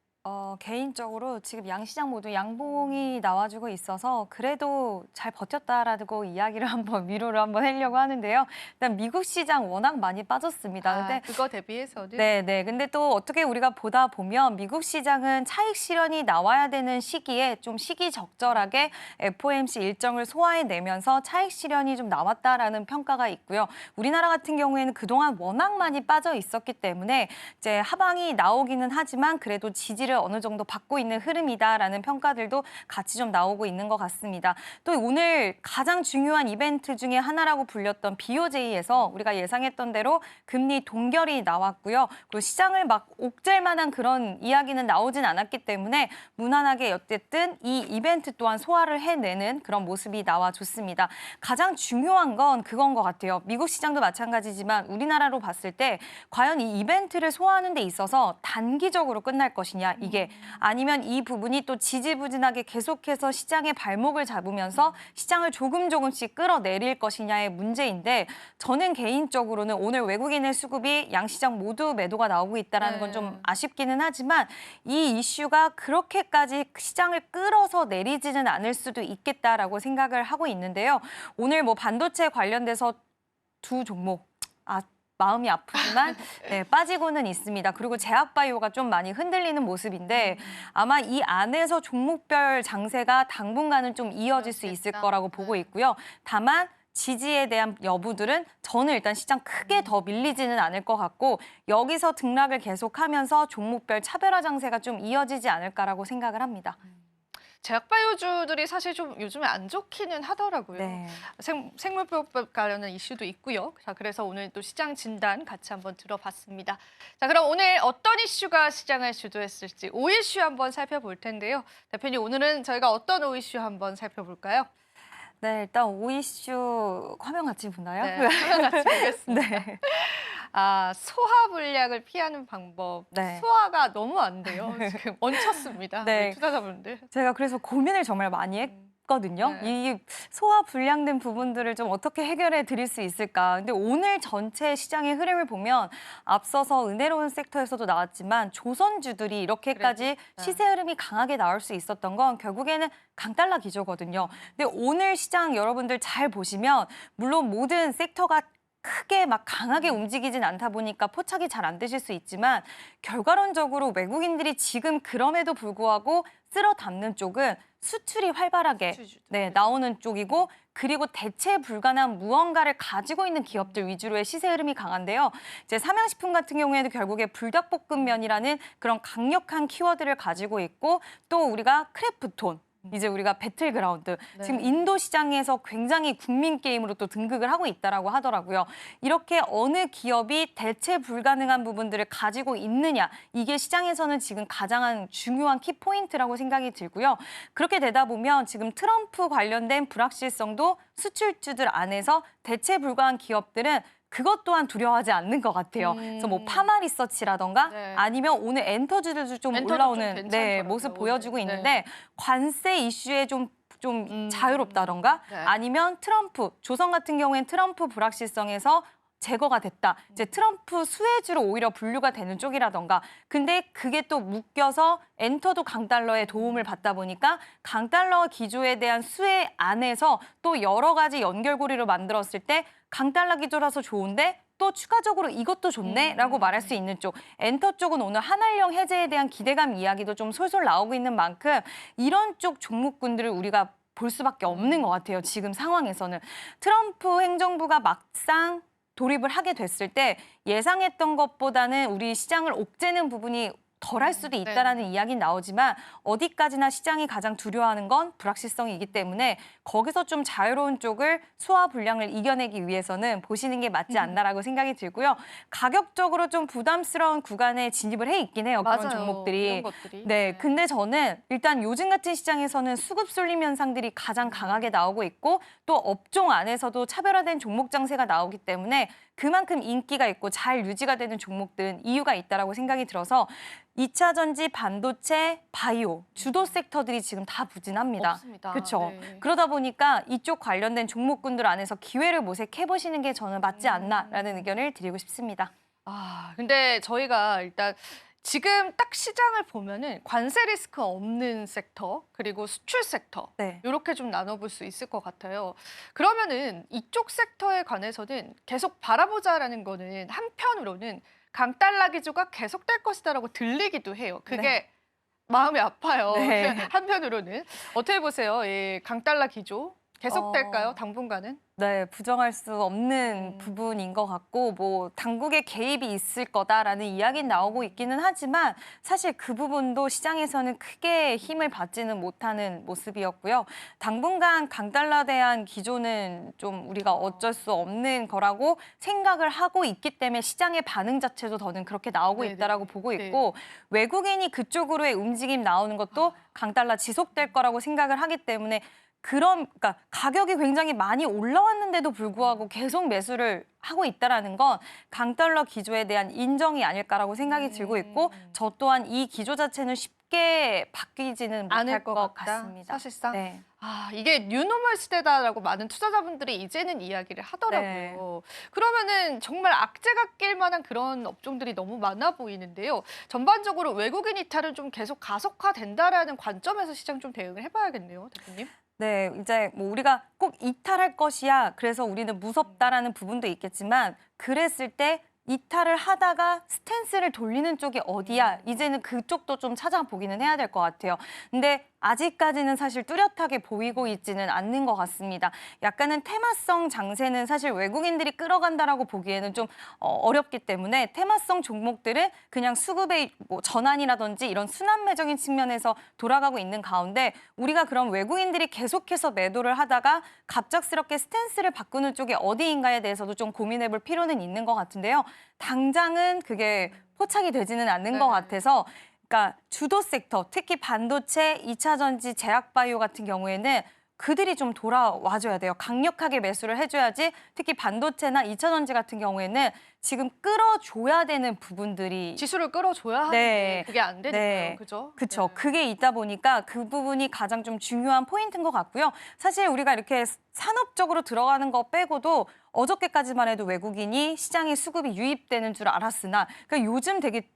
개인적으로 지금 양시장 모두 양봉이 나와주고 있어서 그래도 잘 버텼다라고 이야기를 한번 위로를 한번 하려고 하는데요. 일단 미국 시장 워낙 많이 빠졌습니다. 근데 그거 대비해서는 네. 근데 또 어떻게 우리가 보다 보면 미국 시장은 차익 실현이 나와야 되는 시기에 좀 시기적절하게 FOMC 일정을 소화해내면서 차익 실현이 좀 나왔다라는 평가가 있고요. 우리나라 같은 경우에는 그동안 워낙 많이 빠져 있었기 때문에 이제 하방이 나오기는 하지만 그래도 지지를 어느 정도 받고 있는 흐름이다라는 평가들도 같이 좀 나오고 있는 것 같습니다. 또 오늘 가장 중요한 이벤트 중에 하나라고 불렸던 BOJ에서 우리가 예상했던 대로 금리 동결이 나왔고요. 그리고 시장을 막 옥죄할 만한 그런 이야기는 나오진 않았기 때문에 무난하게 어쨌든 이 이벤트 또한 소화를 해내는 그런 모습이 나와줬습니다. 가장 중요한 건 그건 것 같아요. 미국 시장도 마찬가지지만 우리나라로 봤을 때 과연 이 이벤트를 소화하는 데 있어서 단기적으로 끝날 것이냐 이게 아니면 이 부분이 또 지지부진하게 계속해서 시장의 발목을 잡으면서 시장을 조금씩 끌어내릴 것이냐의 문제인데 저는 개인적으로는 오늘 외국인의 수급이 양시장 모두 매도가 나오고 있다는 건 좀 아쉽기는 하지만 이 이슈가 그렇게까지 시장을 끌어서 내리지는 않을 수도 있겠다라고 생각을 하고 있는데요. 오늘 뭐 반도체 관련돼서 두 종목 마음이 아프지만 빠지고는 있습니다. 그리고 제약바이오가 좀 많이 흔들리는 모습인데 아마 이 안에서 종목별 장세가 당분간은 좀 이어질 수 있을 거라고 보고 있고요. 다만 지지에 대한 여부들은 저는 일단 시장 크게 더 밀리지는 않을 것 같고 여기서 등락을 계속하면서 종목별 차별화 장세가 좀 이어지지 않을까라고 생각을 합니다. 제약바이오주들이 사실 좀 요즘에 안 좋기는 하더라고요. 네. 생물보호법 관련한 이슈도 있고요. 자, 그래서 오늘 또 시장 진단 같이 한번 들어봤습니다. 자, 그럼 오늘 어떤 이슈가 시장을 주도했을지 5이슈 한번 살펴볼 텐데요. 대표님, 오늘은 저희가 어떤 5이슈 한번 살펴볼까요? 네, 일단 5이슈 화면 같이 보나요? 네, 화면 같이 보겠습니다. 네. 소화 불량을 피하는 방법. 네. 소화가 너무 안 돼요. 지금 얹혔습니다. 네. 우리 투자자분들. 제가 그래서 고민을 정말 많이 했거든요. 네. 이 소화 불량된 부분들을 좀 어떻게 해결해 드릴 수 있을까. 근데 오늘 전체 시장의 흐름을 보면 앞서서 은혜로운 섹터에서도 나왔지만 조선주들이 이렇게까지 그래도, 네. 시세 흐름이 강하게 나올 수 있었던 건 결국에는 강달러 기조거든요. 근데 오늘 시장 여러분들 잘 보시면 물론 모든 섹터가 크게 막 강하게 움직이진 않다 보니까 포착이 잘 안 되실 수 있지만 결과론적으로 외국인들이 지금 그럼에도 불구하고 쓸어 담는 쪽은 수출이 활발하게 나오는 쪽이고 그리고 대체 불가능한 무언가를 가지고 있는 기업들 위주로의 시세 흐름이 강한데요. 이제 삼양식품 같은 경우에도 결국에 불닭볶음면이라는 그런 강력한 키워드를 가지고 있고 또 우리가 크래프톤 이제 우리가 배틀그라운드 네. 지금 인도 시장에서 굉장히 국민 게임으로 또 등극을 하고 있다라고 하더라고요. 이렇게 어느 기업이 대체 불가능한 부분들을 가지고 있느냐 이게 시장에서는 지금 가장 중요한 키포인트라고 생각이 들고요. 그렇게 되다 보면 지금 트럼프 관련된 불확실성도 수출주들 안에서 대체 불가한 기업들은 그것 또한 두려워하지 않는 것 같아요. 그래서 뭐 파마 리서치라던가 네. 아니면 오늘 엔터주들도 좀 엔터도 올라오는 좀 모습 괜찮더라고요, 보여주고 오늘. 있는데 관세 이슈에 좀 자유롭다던가 네. 아니면 트럼프, 조선 같은 경우엔 트럼프 불확실성에서 제거가 됐다. 이제 트럼프 수혜주로 오히려 분류가 되는 쪽이라던가. 근데 그게 또 묶여서 엔터도 강달러의 도움을 받다 보니까 강달러 기조에 대한 수혜 안에서 또 여러 가지 연결고리로 만들었을 때 강달러 기조라서 좋은데 또 추가적으로 이것도 좋네라고 말할 수 있는 쪽. 엔터 쪽은 오늘 한알령 해제에 대한 기대감 이야기도 좀 솔솔 나오고 있는 만큼 이런 쪽 종목군들을 우리가 볼 수밖에 없는 것 같아요. 지금 상황에서는. 트럼프 행정부가 막상 돌입을 하게 됐을 때 예상했던 것보다는 우리 시장을 옥죄는 부분이 덜할 수도 있다라는 이야기는 나오지만 어디까지나 시장이 가장 두려워하는 건 불확실성이기 때문에 거기서 좀 자유로운 쪽을 소화 불량을 이겨내기 위해서는 보시는 게 맞지 않나라고 생각이 들고요. 가격적으로 좀 부담스러운 구간에 진입을 해 있긴 해요. 맞아요. 그런 종목들이. 이런 것들이. 네, 근데 저는 일단 요즘 같은 시장에서는 수급 쏠림 현상들이 가장 강하게 나오고 있고 또 업종 안에서도 차별화된 종목 장세가 나오기 때문에 그만큼 인기가 있고 잘 유지가 되는 종목들은 이유가 있다라고 생각이 들어서 2차 전지, 반도체, 바이오, 주도 섹터들이 지금 다 부진합니다. 없습니다. 그렇죠. 네. 그러다 보니까 이쪽 관련된 종목군들 안에서 기회를 모색해 보시는 게 저는 맞지 않나라는 의견을 드리고 싶습니다. 근데 저희가 일단 지금 딱 시장을 보면은 관세 리스크 없는 섹터 그리고 수출 섹터 네. 이렇게 좀 나눠볼 수 있을 것 같아요. 그러면은 이쪽 섹터에 관해서는 계속 바라보자라는 거는 한편으로는 강달러 기조가 계속될 것이다라고 들리기도 해요. 그게 네. 마음이 아파요. 네. 한편으로는 어떻게 보세요? 이 강달러 기조 계속될까요? 당분간은? 네, 부정할 수 없는 부분인 것 같고 뭐 당국의 개입이 있을 거다라는 이야기는 나오고 있기는 하지만 사실 그 부분도 시장에서는 크게 힘을 받지는 못하는 모습이었고요. 당분간 강달러에 대한 기조는 좀 우리가 어쩔 수 없는 거라고 생각을 하고 있기 때문에 시장의 반응 자체도 더는 그렇게 나오고 네네. 있다라고 보고 네. 있고 외국인이 그쪽으로의 움직임 나오는 것도 강달러 지속될 거라고 생각을 하기 때문에 그러니까 가격이 굉장히 많이 올라왔는데도 불구하고 계속 매수를 하고 있다라는 건 강달러 기조에 대한 인정이 아닐까라고 생각이 들고 있고 저 또한 이 기조 자체는 쉽게 바뀌지는 못할 않을 것 것 같다. 같습니다. 사실상. 네. 이게 뉴노멀 시대다라고 많은 투자자분들이 이제는 이야기를 하더라고요. 그러면은 정말 악재가 낄 만한 그런 업종들이 너무 많아 보이는데요. 전반적으로 외국인 이탈은 좀 계속 가속화된다라는 관점에서 시장 좀 대응을 해봐야겠네요, 대표님. 네, 이제 뭐 우리가 꼭 이탈할 것이야. 그래서 우리는 무섭다라는 부분도 있겠지만 그랬을 때 이탈을 하다가 스탠스를 돌리는 쪽이 어디야? 이제는 그쪽도 좀 찾아보기는 해야 될 것 같아요. 근데 아직까지는 사실 뚜렷하게 보이고 있지는 않는 것 같습니다. 약간은 테마성 장세는 사실 외국인들이 끌어간다라고 보기에는 좀 어렵기 때문에 테마성 종목들은 그냥 수급의 뭐 전환이라든지 이런 순환매적인 측면에서 돌아가고 있는 가운데 우리가 그럼 외국인들이 계속해서 매도를 하다가 갑작스럽게 스탠스를 바꾸는 쪽이 어디인가에 대해서도 좀 고민해볼 필요는 있는 것 같은데요. 당장은 그게 포착이 되지는 않는 것 같아서 그러니까 주도 섹터, 특히 반도체, 2차 전지, 제약바이오 같은 경우에는 그들이 좀 돌아와줘야 돼요. 강력하게 매수를 해줘야지 특히 반도체나 2차 전지 같은 경우에는 지금 끌어줘야 되는 부분들이 지수를 끌어줘야 하는데 네. 그게 안 되니까요. 네. 그죠? 그렇죠. 네. 그게 있다 보니까 그 부분이 가장 좀 중요한 포인트인 것 같고요. 사실 우리가 이렇게 산업적으로 들어가는 거 빼고도 어저께까지만 해도 외국인이 시장에 수급이 유입되는 줄 알았으나 그러니까 요즘 되게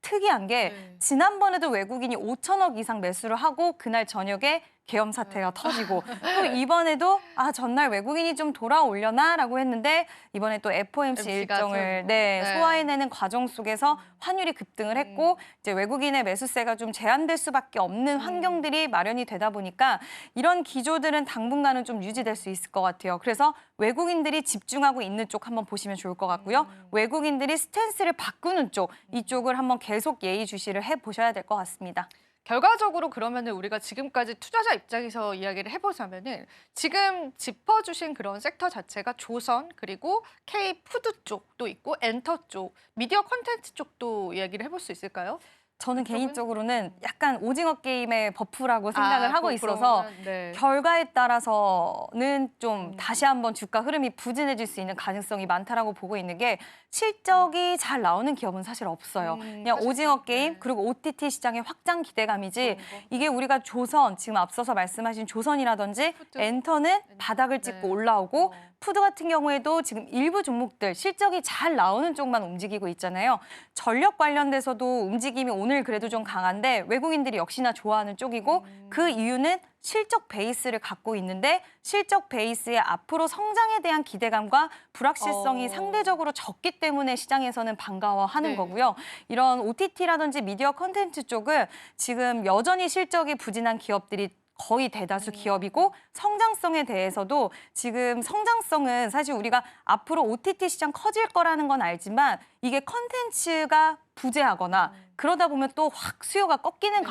특이한 게 네. 지난번에도 외국인이 5천억 이상 매수를 하고 그날 저녁에 계엄 사태가 터지고 또 이번에도 전날 외국인이 좀 돌아오려나라고 했는데 이번에 또 FOMC MC가 일정을 네. 소화해내는 과정 속에서 환율이 급등을 했고 이제 외국인의 매수세가 좀 제한될 수밖에 없는 환경들이 마련이 되다 보니까 이런 기조들은 당분간은 좀 유지될 수 있을 것 같아요. 그래서 외국인들이 집중하고 있는 쪽 한번 보시면 좋을 것 같고요. 외국인들이 스탠스를 바꾸는 쪽 이쪽을 한번 계속 예의주시를 해보셔야 될 것 같습니다. 결과적으로 그러면은 우리가 지금까지 투자자 입장에서 이야기를 해보자면은 지금 짚어주신 그런 섹터 자체가 조선 그리고 K 푸드 쪽도 있고 엔터 쪽, 미디어 콘텐츠 쪽도 이야기를 해볼 수 있을까요? 저는 그쪽은? 개인적으로는 약간 오징어 게임의 버프라고 생각을 하고 있어서 그러면은, 네. 결과에 따라서는 좀 다시 한번 주가 흐름이 부진해질 수 있는 가능성이 많다라고 보고 있는 게 실적이 잘 나오는 기업은 사실 없어요. 그냥 사실 오징어 게임 네. 그리고 OTT 시장의 확장 기대감이지 그런 거. 이게 우리가 조선 지금 앞서서 말씀하신 조선이라든지 푸드. 엔터는 바닥을 찍고 네. 올라오고 푸드 같은 경우에도 지금 일부 종목들 실적이 잘 나오는 쪽만 움직이고 있잖아요. 전력 관련돼서도 움직임이 오늘 그래도 좀 강한데 외국인들이 역시나 좋아하는 쪽이고 그 이유는 실적 베이스를 갖고 있는데 실적 베이스의 앞으로 성장에 대한 기대감과 불확실성이 상대적으로 적기 때문에 시장에서는 반가워하는 네. 거고요. 이런 OTT라든지 미디어 컨텐츠 쪽은 지금 여전히 실적이 부진한 기업들이 거의 대다수 기업이고 성장성에 대해서도 지금 성장성은 사실 우리가 앞으로 OTT 시장 커질 거라는 건 알지만 이게 컨텐츠가 부재하거나 그러다 보면 또 확 수요가 꺾이는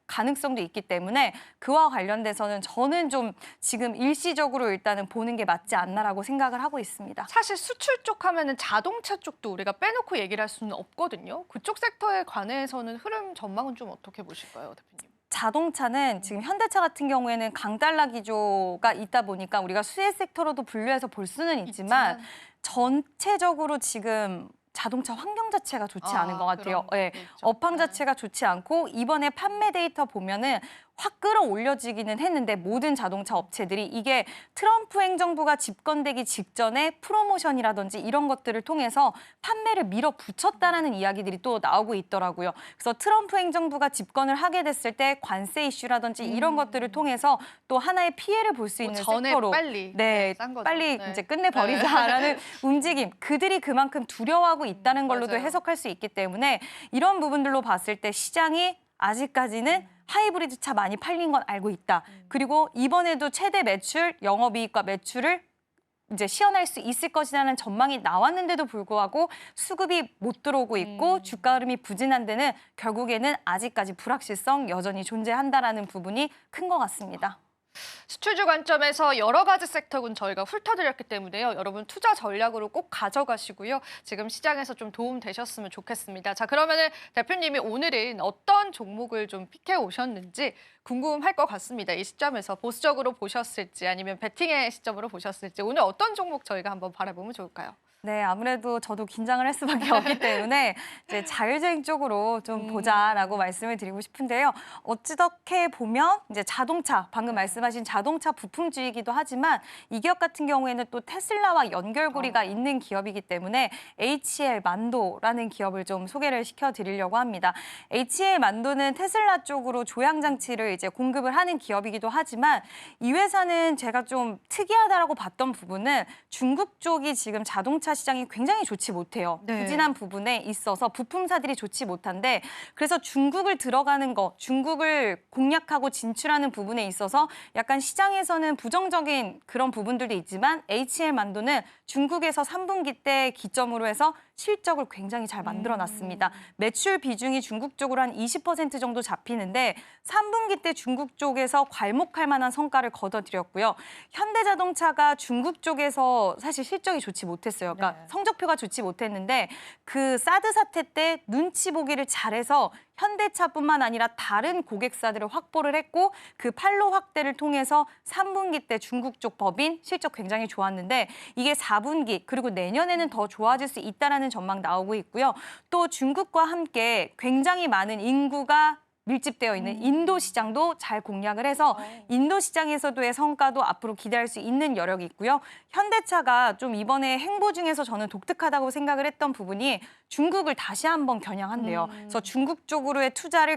가능성도 있기 때문에 그와 관련돼서는 저는 좀 지금 일시적으로 일단은 보는 게 맞지 않나라고 생각을 하고 있습니다. 사실 수출 쪽 하면은 자동차 쪽도 우리가 빼놓고 얘기를 할 수는 없거든요. 그쪽 섹터에 관해서는 흐름 전망은 좀 어떻게 보실까요, 대표님? 자동차는 지금 현대차 같은 경우에는 강달러 기조가 있다 보니까 우리가 수혜 섹터로도 분류해서 볼 수는 있지만 전체적으로 지금 자동차 환경 자체가 좋지 않은 것 같아요. 그런 예, 것도 있죠. 업황 자체가 좋지 않고 이번에 판매 데이터 보면은 확 끌어올려지기는 했는데 모든 자동차 업체들이 이게 트럼프 행정부가 집권되기 직전에 프로모션이라든지 이런 것들을 통해서 판매를 밀어붙였다라는 이야기들이 또 나오고 있더라고요. 그래서 트럼프 행정부가 집권을 하게 됐을 때 관세 이슈라든지 이런 것들을 통해서 또 하나의 피해를 볼 수 있는 전에 섹터로 빨리 싼 거죠. 빨리 네. 이제 끝내버리자라는 움직임, 그들이 그만큼 두려워하고 있다는 걸로도 맞아요. 해석할 수 있기 때문에 이런 부분들로 봤을 때 시장이 아직까지는 하이브리드 차 많이 팔린 건 알고 있다. 그리고 이번에도 최대 매출, 영업이익과 매출을 이제 시현할 수 있을 것이라는 전망이 나왔는데도 불구하고 수급이 못 들어오고 있고 주가 흐름이 부진한 데는 결국에는 아직까지 불확실성 여전히 존재한다라는 부분이 큰 것 같습니다. 수출주 관점에서 여러 가지 섹터군 저희가 훑어드렸기 때문에요. 여러분 투자 전략으로 꼭 가져가시고요. 지금 시장에서 좀 도움 되셨으면 좋겠습니다. 자, 그러면은 대표님이 오늘은 어떤 종목을 좀 픽해 오셨는지 궁금할 것 같습니다. 이 시점에서 보수적으로 보셨을지 아니면 베팅의 시점으로 보셨을지 오늘 어떤 종목 저희가 한번 바라보면 좋을까요? 네, 아무래도 저도 긴장을 할 수밖에 없기 때문에 이제 자율주행 쪽으로 좀 보자라고 말씀을 드리고 싶은데요. 어찌렇게 보면 이제 자동차, 방금 말씀하신 자동차 부품주이기도 하지만 이 기업 같은 경우에는 또 테슬라와 연결고리가 있는 기업이기 때문에 HL 만도라는 기업을 좀 소개를 시켜드리려고 합니다. HL 만도는 테슬라 쪽으로 조향장치를 이제 공급을 하는 기업이기도 하지만 이 회사는 제가 좀 특이하다라고 봤던 부분은 중국 쪽이 지금 자동차 시장이 굉장히 좋지 못해요. 네. 부진한 부분에 있어서 부품사들이 좋지 못한데 그래서 중국을 들어가는 거, 중국을 공략하고 진출하는 부분에 있어서 약간 시장에서는 부정적인 그런 부분들도 있지만 HL 만도는 중국에서 3분기 때 기점으로 해서 실적을 굉장히 잘 만들어놨습니다. 매출 비중이 중국 쪽으로 한 20% 정도 잡히는데 3분기 때 중국 쪽에서 괄목할 만한 성과를 거둬들였고요. 현대자동차가 중국 쪽에서 사실 실적이 좋지 못했어요. 그러니까 네. 성적표가 좋지 못했는데 그 사드 사태 때 눈치 보기를 잘해서 현대차뿐만 아니라 다른 고객사들을 확보를 했고 그 판로 확대를 통해서 3분기 때 중국 쪽 법인 실적 굉장히 좋았는데 이게 4분기 그리고 내년에는 더 좋아질 수 있다라는 전망 나오고 있고요. 또 중국과 함께 굉장히 많은 인구가 밀집되어 있는 인도 시장도 잘 공략을 해서 인도 시장에서도의 성과도 앞으로 기대할 수 있는 여력이 있고요. 현대차가 좀 이번에 행보 중에서 저는 독특하다고 생각을 했던 부분이 중국을 다시 한번 겨냥한대요. 그래서 중국 쪽으로의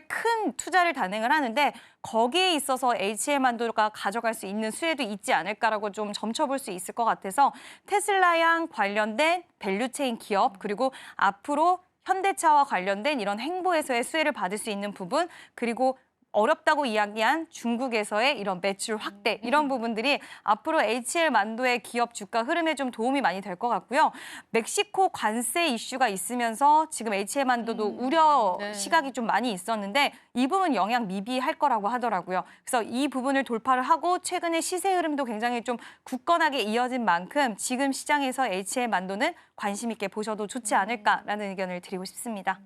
큰 투자를 단행을 하는데 거기에 있어서 HL만도가 가져갈 수 있는 수혜도 있지 않을까라고 좀 점쳐볼 수 있을 것 같아서 테슬라랑 관련된 밸류체인 기업 그리고 앞으로 현대차와 관련된 이런 행보에서의 수혜를 받을 수 있는 부분 그리고 어렵다고 이야기한 중국에서의 이런 매출 확대 이런 부분들이 앞으로 HL 만도의 기업 주가 흐름에 좀 도움이 많이 될 것 같고요. 멕시코 관세 이슈가 있으면서 지금 HL 만도도 우려 네. 시각이 좀 많이 있었는데 이 부분 영향 미비할 거라고 하더라고요. 그래서 이 부분을 돌파를 하고 최근에 시세 흐름도 굉장히 좀 굳건하게 이어진 만큼 지금 시장에서 HL 만도는 관심 있게 보셔도 좋지 않을까라는 의견을 드리고 싶습니다.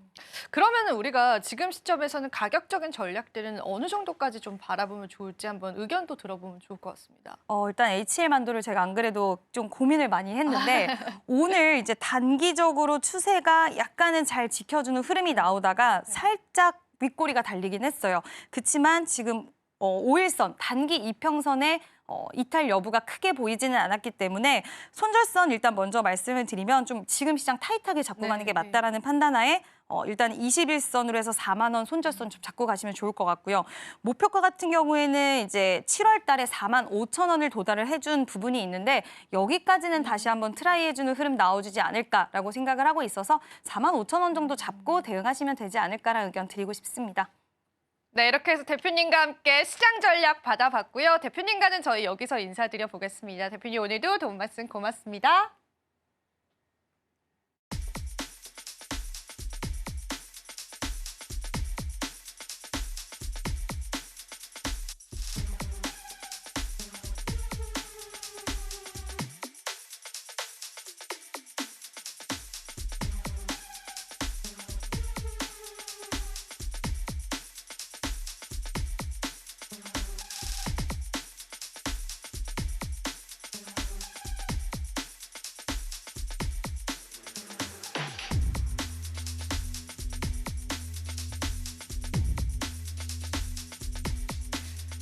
그러면 우리가 지금 시점에서는 가격적인 전략들은 어느 정도까지 좀 바라보면 좋을지 한번 의견도 들어보면 좋을 것 같습니다. 일단 HL 만도를 제가 안 그래도 좀 고민을 많이 했는데 오늘 이제 단기적으로 추세가 약간은 잘 지켜주는 흐름이 나오다가 살짝 윗꼬리가 달리긴 했어요. 그렇지만 지금 5일선 단기 이평선에 이탈 여부가 크게 보이지는 않았기 때문에 손절선 일단 먼저 말씀을 드리면 좀 지금 시장 타이트하게 잡고 네, 가는 게 맞다라는 판단하에 일단 21선으로 해서 4만 원 손절선 좀 잡고 가시면 좋을 것 같고요. 목표가 같은 경우에는 이제 7월 달에 4만 5천 원을 도달을 해준 부분이 있는데 여기까지는 다시 한번 트라이 해주는 흐름 나와주지 않을까라고 생각을 하고 있어서 4만 5천 원 정도 잡고 대응하시면 되지 않을까라는 의견 드리고 싶습니다. 네, 이렇게 해서 대표님과 함께 시장 전략 받아봤고요. 대표님과는 저희 여기서 인사드려 보겠습니다. 대표님 오늘도 도움 말씀 고맙습니다.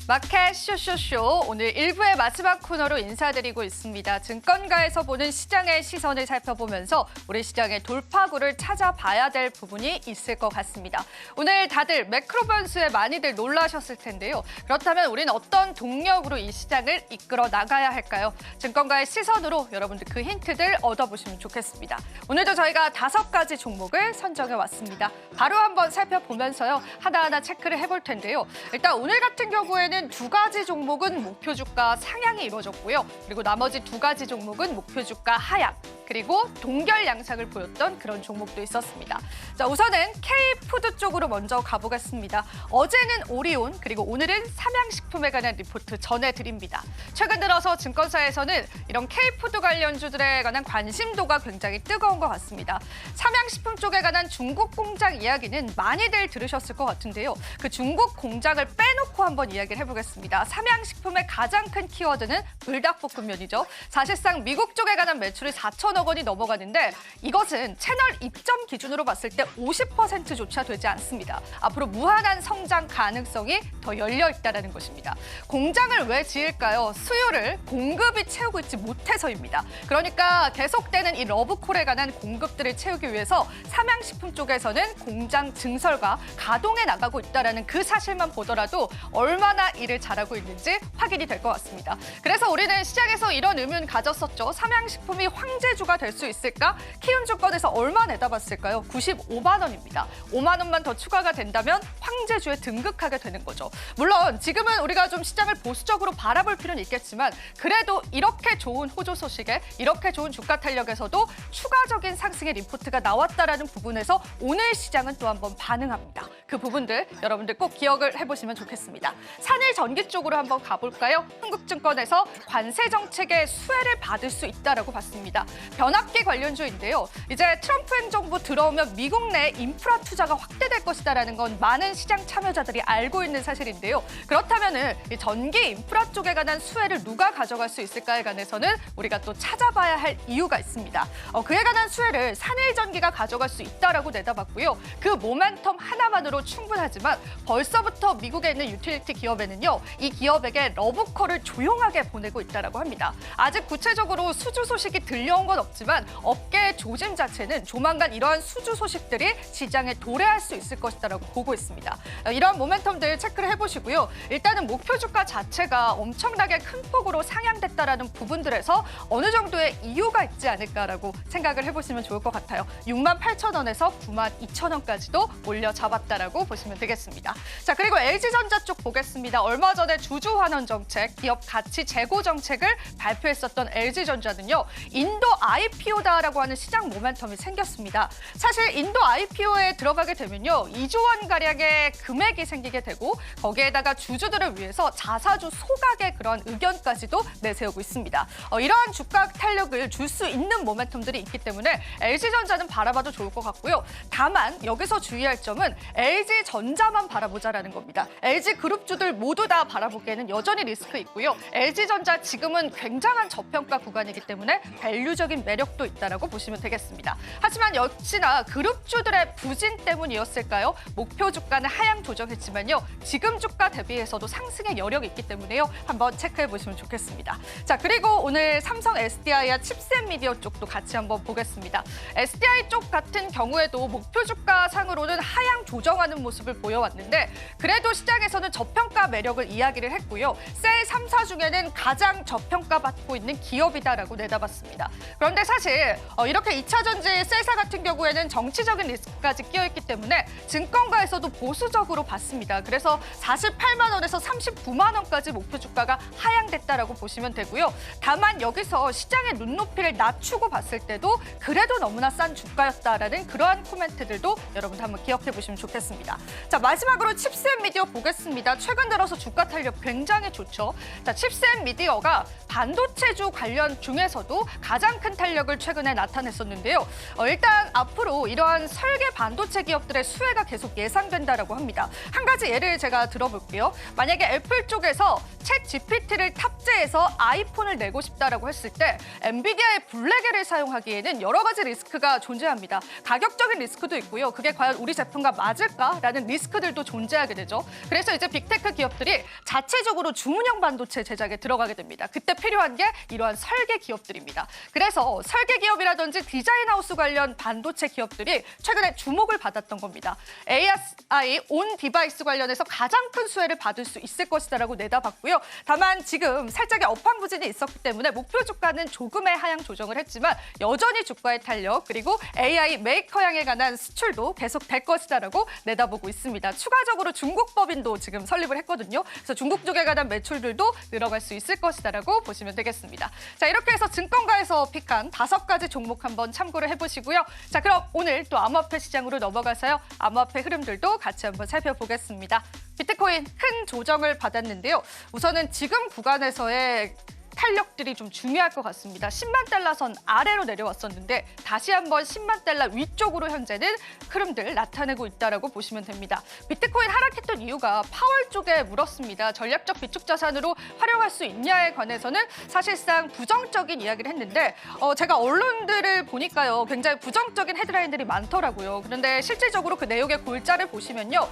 마켓 쇼쇼쇼 오늘 1부의 마지막 코너로 인사드리고 있습니다. 증권가에서 보는 시장의 시선을 살펴보면서 우리 시장의 돌파구를 찾아봐야 될 부분이 있을 것 같습니다. 오늘 다들 매크로 변수에 많이들 놀라셨을 텐데요. 그렇다면 우리는 어떤 동력으로 이 시장을 이끌어 나가야 할까요? 증권가의 시선으로 여러분들 그 힌트들 얻어보시면 좋겠습니다. 오늘도 저희가 5가지 종목을 선정해 왔습니다. 바로 한번 살펴보면서요. 하나하나 체크를 해볼 텐데요. 일단 오늘 같은 경우에는 2가지 종목은 목표 주가 상향이 이루어졌고요. 그리고 나머지 2가지 종목은 목표 주가 하향, 그리고 동결 양상을 보였던 그런 종목도 있었습니다. 자, 우선은 K푸드 쪽으로 먼저 가보겠습니다. 어제는 오리온, 그리고 오늘은 삼양식품에 관한 리포트 전해드립니다. 최근 들어서 증권사에서는 이런 K푸드 관련주들에 관한 관심도가 굉장히 뜨거운 것 같습니다. 삼양식품 쪽에 관한 중국 공장 이야기는 많이들 들으셨을 것 같은데요. 그 중국 공장을 빼놓고 한번 이야기를 해보겠습니다. 삼양식품의 가장 큰 키워드는 불닭볶음면이죠. 사실상 미국 쪽에 관한 매출이 4천억 원이 넘어가는데 이것은 채널 입점 기준으로 봤을 때 50%조차 되지 않습니다. 앞으로 무한한 성장 가능성이 더 열려 있다는 것입니다. 공장을 왜 지을까요? 수요를 공급이 채우고 있지 못해서입니다. 그러니까 계속되는 이 러브콜에 관한 공급들을 채우기 위해서 삼양식품 쪽에서는 공장 증설과 가동해 나가고 있다는 그 사실만 보더라도 얼마나 일을 잘하고 있는지 확인이 될 것 같습니다. 그래서 우리는 시장에서 이런 의문 가졌었죠. 삼양식품이 황제주가 추가될 수 있을까? 키움증권에서 얼마 내다봤을까요? 95만 원입니다. 5만 원만 더 추가가 된다면 황제주에 등극하게 되는 거죠. 물론 지금은 우리가 좀 시장을 보수적으로 바라볼 필요는 있겠지만 그래도 이렇게 좋은 호조 소식에 이렇게 좋은 주가 탄력에서도 추가적인 상승의 리포트가 나왔다라는 부분에서 오늘 시장은 또 한번 반응합니다. 그 부분들 여러분들 꼭 기억을 해보시면 좋겠습니다. 산일 전기 쪽으로 한번 가볼까요? 한국증권에서 관세 정책의 수혜를 받을 수 있다라고 봤습니다. 변압기 관련주인데요. 이제 트럼프 행정부 들어오면 미국 내 인프라 투자가 확대될 것이다라는 건 많은 시장 참여자들이 알고 있는 사실인데요. 그렇다면은 이 전기 인프라 쪽에 관한 수혜를 누가 가져갈 수 있을까에 관해서는 우리가 또 찾아봐야 할 이유가 있습니다. 그에 관한 수혜를 산일전기가 가져갈 수 있다라고 내다봤고요. 그 모멘텀 하나만으로 충분하지만 벌써부터 미국에 있는 유틸리티 기업에는요. 이 기업에게 러브콜을 조용하게 보내고 있다라고 합니다. 아직 구체적으로 수주 소식이 들려온 건 없지만 업계의 조짐 자체는 조만간 이러한 수주 소식들이 시장에 도래할 수 있을 것이다라고 보고 있습니다. 이런 모멘텀들 체크를 해보시고요. 일단은 목표 주가 자체가 엄청나게 큰 폭으로 상향됐다라는 부분들에서 어느 정도의 이유가 있지 않을까라고 생각을 해보시면 좋을 것 같아요. 68,000원에서 92,000원까지도 올려 잡았다라고 보시면 되겠습니다. 자, 그리고 LG전자 쪽 보겠습니다. 얼마 전에 주주 환원 정책, 기업 가치 재고 정책을 발표했었던 LG전자는요. 인도 IPO다라고 하는 시장 모멘텀이 생겼습니다. 사실 인도 IPO에 들어가게 되면요. 2조 원 가량의 금액이 생기게 되고 거기에다가 주주들을 위해서 자사주 소각의 그런 의견까지도 내세우고 있습니다. 이러한 주가 탄력을 줄 수 있는 모멘텀들이 있기 때문에 LG전자는 바라봐도 좋을 것 같고요. 다만 여기서 주의할 점은 LG전자만 바라보자라는 겁니다. LG그룹주들 모두 다 바라보기에는 여전히 리스크 있고요. LG전자 지금은 굉장한 저평가 구간이기 때문에 밸류적인 매력도 있다라고 보시면 되겠습니다. 하지만 역시나 그룹주들의 부진 때문이었을까요? 목표 주가는 하향 조정했지만요. 지금 주가 대비해서도 상승의 여력이 있기 때문에요. 한번 체크해 보시면 좋겠습니다. 자, 그리고 오늘 삼성 SDI와 칩셋 미디어 쪽도 같이 한번 보겠습니다. SDI 쪽 같은 경우에도 목표 주가 상으로는 하향 조정하는 모습을 보여왔는데 그래도 시장에서는 저평가 매력을 이야기를 했고요. 셀 3사 중에는 가장 저평가받고 있는 기업이다라고 내다봤습니다. 그런데 사실 이렇게 2차 전지 셀사 같은 경우에는 정치적인 리스크까지 끼어있기 때문에 증권가에서도 보수적으로 봤습니다. 그래서 48만 원에서 39만 원까지 목표 주가가 하향됐다라고 보시면 되고요. 다만 여기서 시장의 눈높이를 낮추고 봤을 때도 그래도 너무나 싼 주가였다라는 그러한 코멘트들도 여러분들 한번 기억해 보시면 좋겠습니다. 자, 마지막으로 칩셋 미디어 보겠습니다. 최근 들어서 주가 탄력 굉장히 좋죠. 자, 칩셋 미디어가 반도체주 관련 중에서도 가장 큰 탄력을 최근에 나타냈었는데요. 일단 앞으로 이러한 설계 반도체 기업들의 수혜가 계속 예상된다라고 합니다. 한 가지 예를 제가 들어볼게요. 만약에 애플 쪽에서 챗 GPT를 탑재해서 아이폰을 내고 싶다라고 했을 때 엔비디아의 블랙에를 사용하기에는 여러 가지 리스크가 존재합니다. 가격적인 리스크도 있고요. 그게 과연 우리 제품과 맞을까라는 리스크들도 존재하게 되죠. 그래서 이제 빅테크 기업들이 자체적으로 주문형 반도체 제작에 들어가게 됩니다. 그때 필요한 게 이러한 설계 기업들입니다. 그래서 설계 기업이라든지 디자인 하우스 관련 반도체 기업들이 최근에 주목을 받았던 겁니다. ASI 온 디바이스 관련해서 가장 큰 수혜를 받을 수 있을 것이다라고 내다봤고요. 다만 지금 살짝의 업황 부진이 있었기 때문에 목표 주가는 조금의 하향 조정을 했지만 여전히 주가의 탄력 그리고 AI 메이커 향에 관한 수출도 계속 될 것이다라고 내다보고 있습니다. 추가적으로 중국 법인도 지금 설립을 했거든요. 그래서 중국 쪽에 관한 매출들도 늘어갈 수 있을 것이다라고 보시면 되겠습니다. 자, 이렇게 해서 증권가에서 픽한 5가지 종목 한번 참고를 해보시고요. 자, 그럼 오늘 또 암호화폐 시장으로 넘어가서요. 암호화폐 흐름들도 같이 한번 살펴보겠습니다. 비트코인 큰 조정을 받았는데요. 우선은 지금 구간에서의 탄력들이 좀 중요할 것 같습니다. 10만 달러 선 아래로 내려왔었는데 다시 한번 10만 달러 위쪽으로 현재는 흐름들 나타내고 있다라고 보시면 됩니다. 비트코인 하락했던 이유가 파월 쪽에 물었습니다. 전략적 비축 자산으로 활용할 수 있냐에 관해서는 사실상 부정적인 이야기를 했는데 제가 언론들을 보니까요. 굉장히 부정적인 헤드라인들이 많더라고요. 그런데 실질적으로 그 내용의 골자를 보시면요.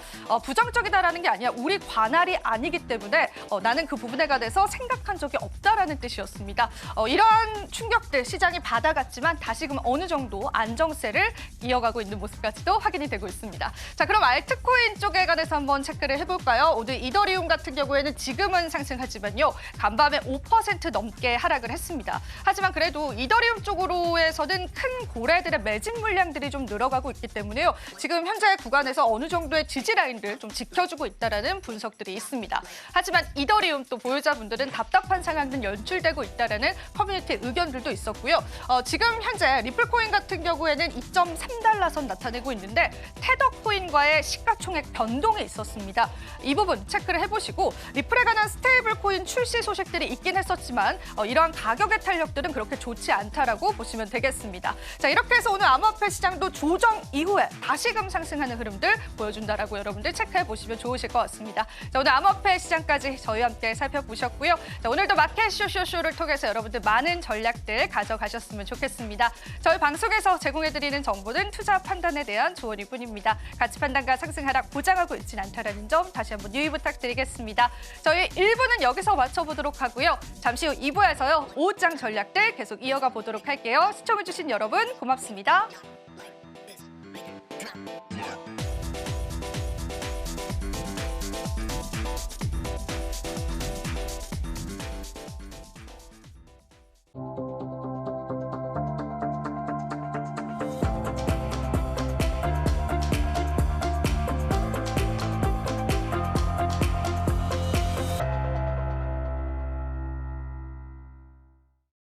부정적이다라는 게 아니라 우리 관할이 아니기 때문에 나는 그 부분에 관해서 생각한 적이 없다라는 있다는 뜻이었습니다. 이런 충격들 시장이 받아갔지만 다시금 어느 정도 안정세를 이어가고 있는 모습까지도 확인이 되고 있습니다. 자, 그럼 알트코인 쪽에 관해서 한번 체크를 해볼까요? 오늘 이더리움 같은 경우에는 지금은 상승하지만요. 간밤에 5% 넘게 하락을 했습니다. 하지만 그래도 이더리움 쪽으로에서는 큰 고래들의 매집 물량들이 좀 늘어가고 있기 때문에요. 지금 현재 구간에서 어느 정도의 지지 라인들 좀 지켜주고 있다는 분석들이 있습니다. 하지만 이더리움 또 보유자분들은 답답한 상황은 연출되고 있다는 커뮤니티 의견들도 있었고요. 지금 현재 리플코인 같은 경우에는 2.3달러 선 나타내고 있는데 테더코인과의 시가총액 변동이 있었습니다. 이 부분 체크를 해보시고 리플에 관한 스테이블 코인 출시 소식들이 있긴 했었지만 이러한 가격의 탄력들은 그렇게 좋지 않다라고 보시면 되겠습니다. 자, 이렇게 해서 오늘 암호화폐 시장도 조정 이후에 다시금 상승하는 흐름들 보여준다라고 여러분들 체크해 보시면 좋으실 것 같습니다. 자, 오늘 암호화폐 시장까지 저희와 함께 살펴보셨고요. 자, 오늘도 마켓 쇼쇼쇼를 통해서 여러분들 많은 전략들 가져가셨으면 좋겠습니다. 저희 방송에서 제공해드리는 정보는 투자 판단에 대한 조언일 뿐입니다. 가치 판단과 상승 하락 보장하고 있진 않다는 점 다시 한번 유의 부탁드리겠습니다. 저희 1부는 여기서 마쳐보도록 하고요. 잠시 후 2부에서요. 오후장 전략들 계속 이어가 보도록 할게요. 시청해주신 여러분 고맙습니다.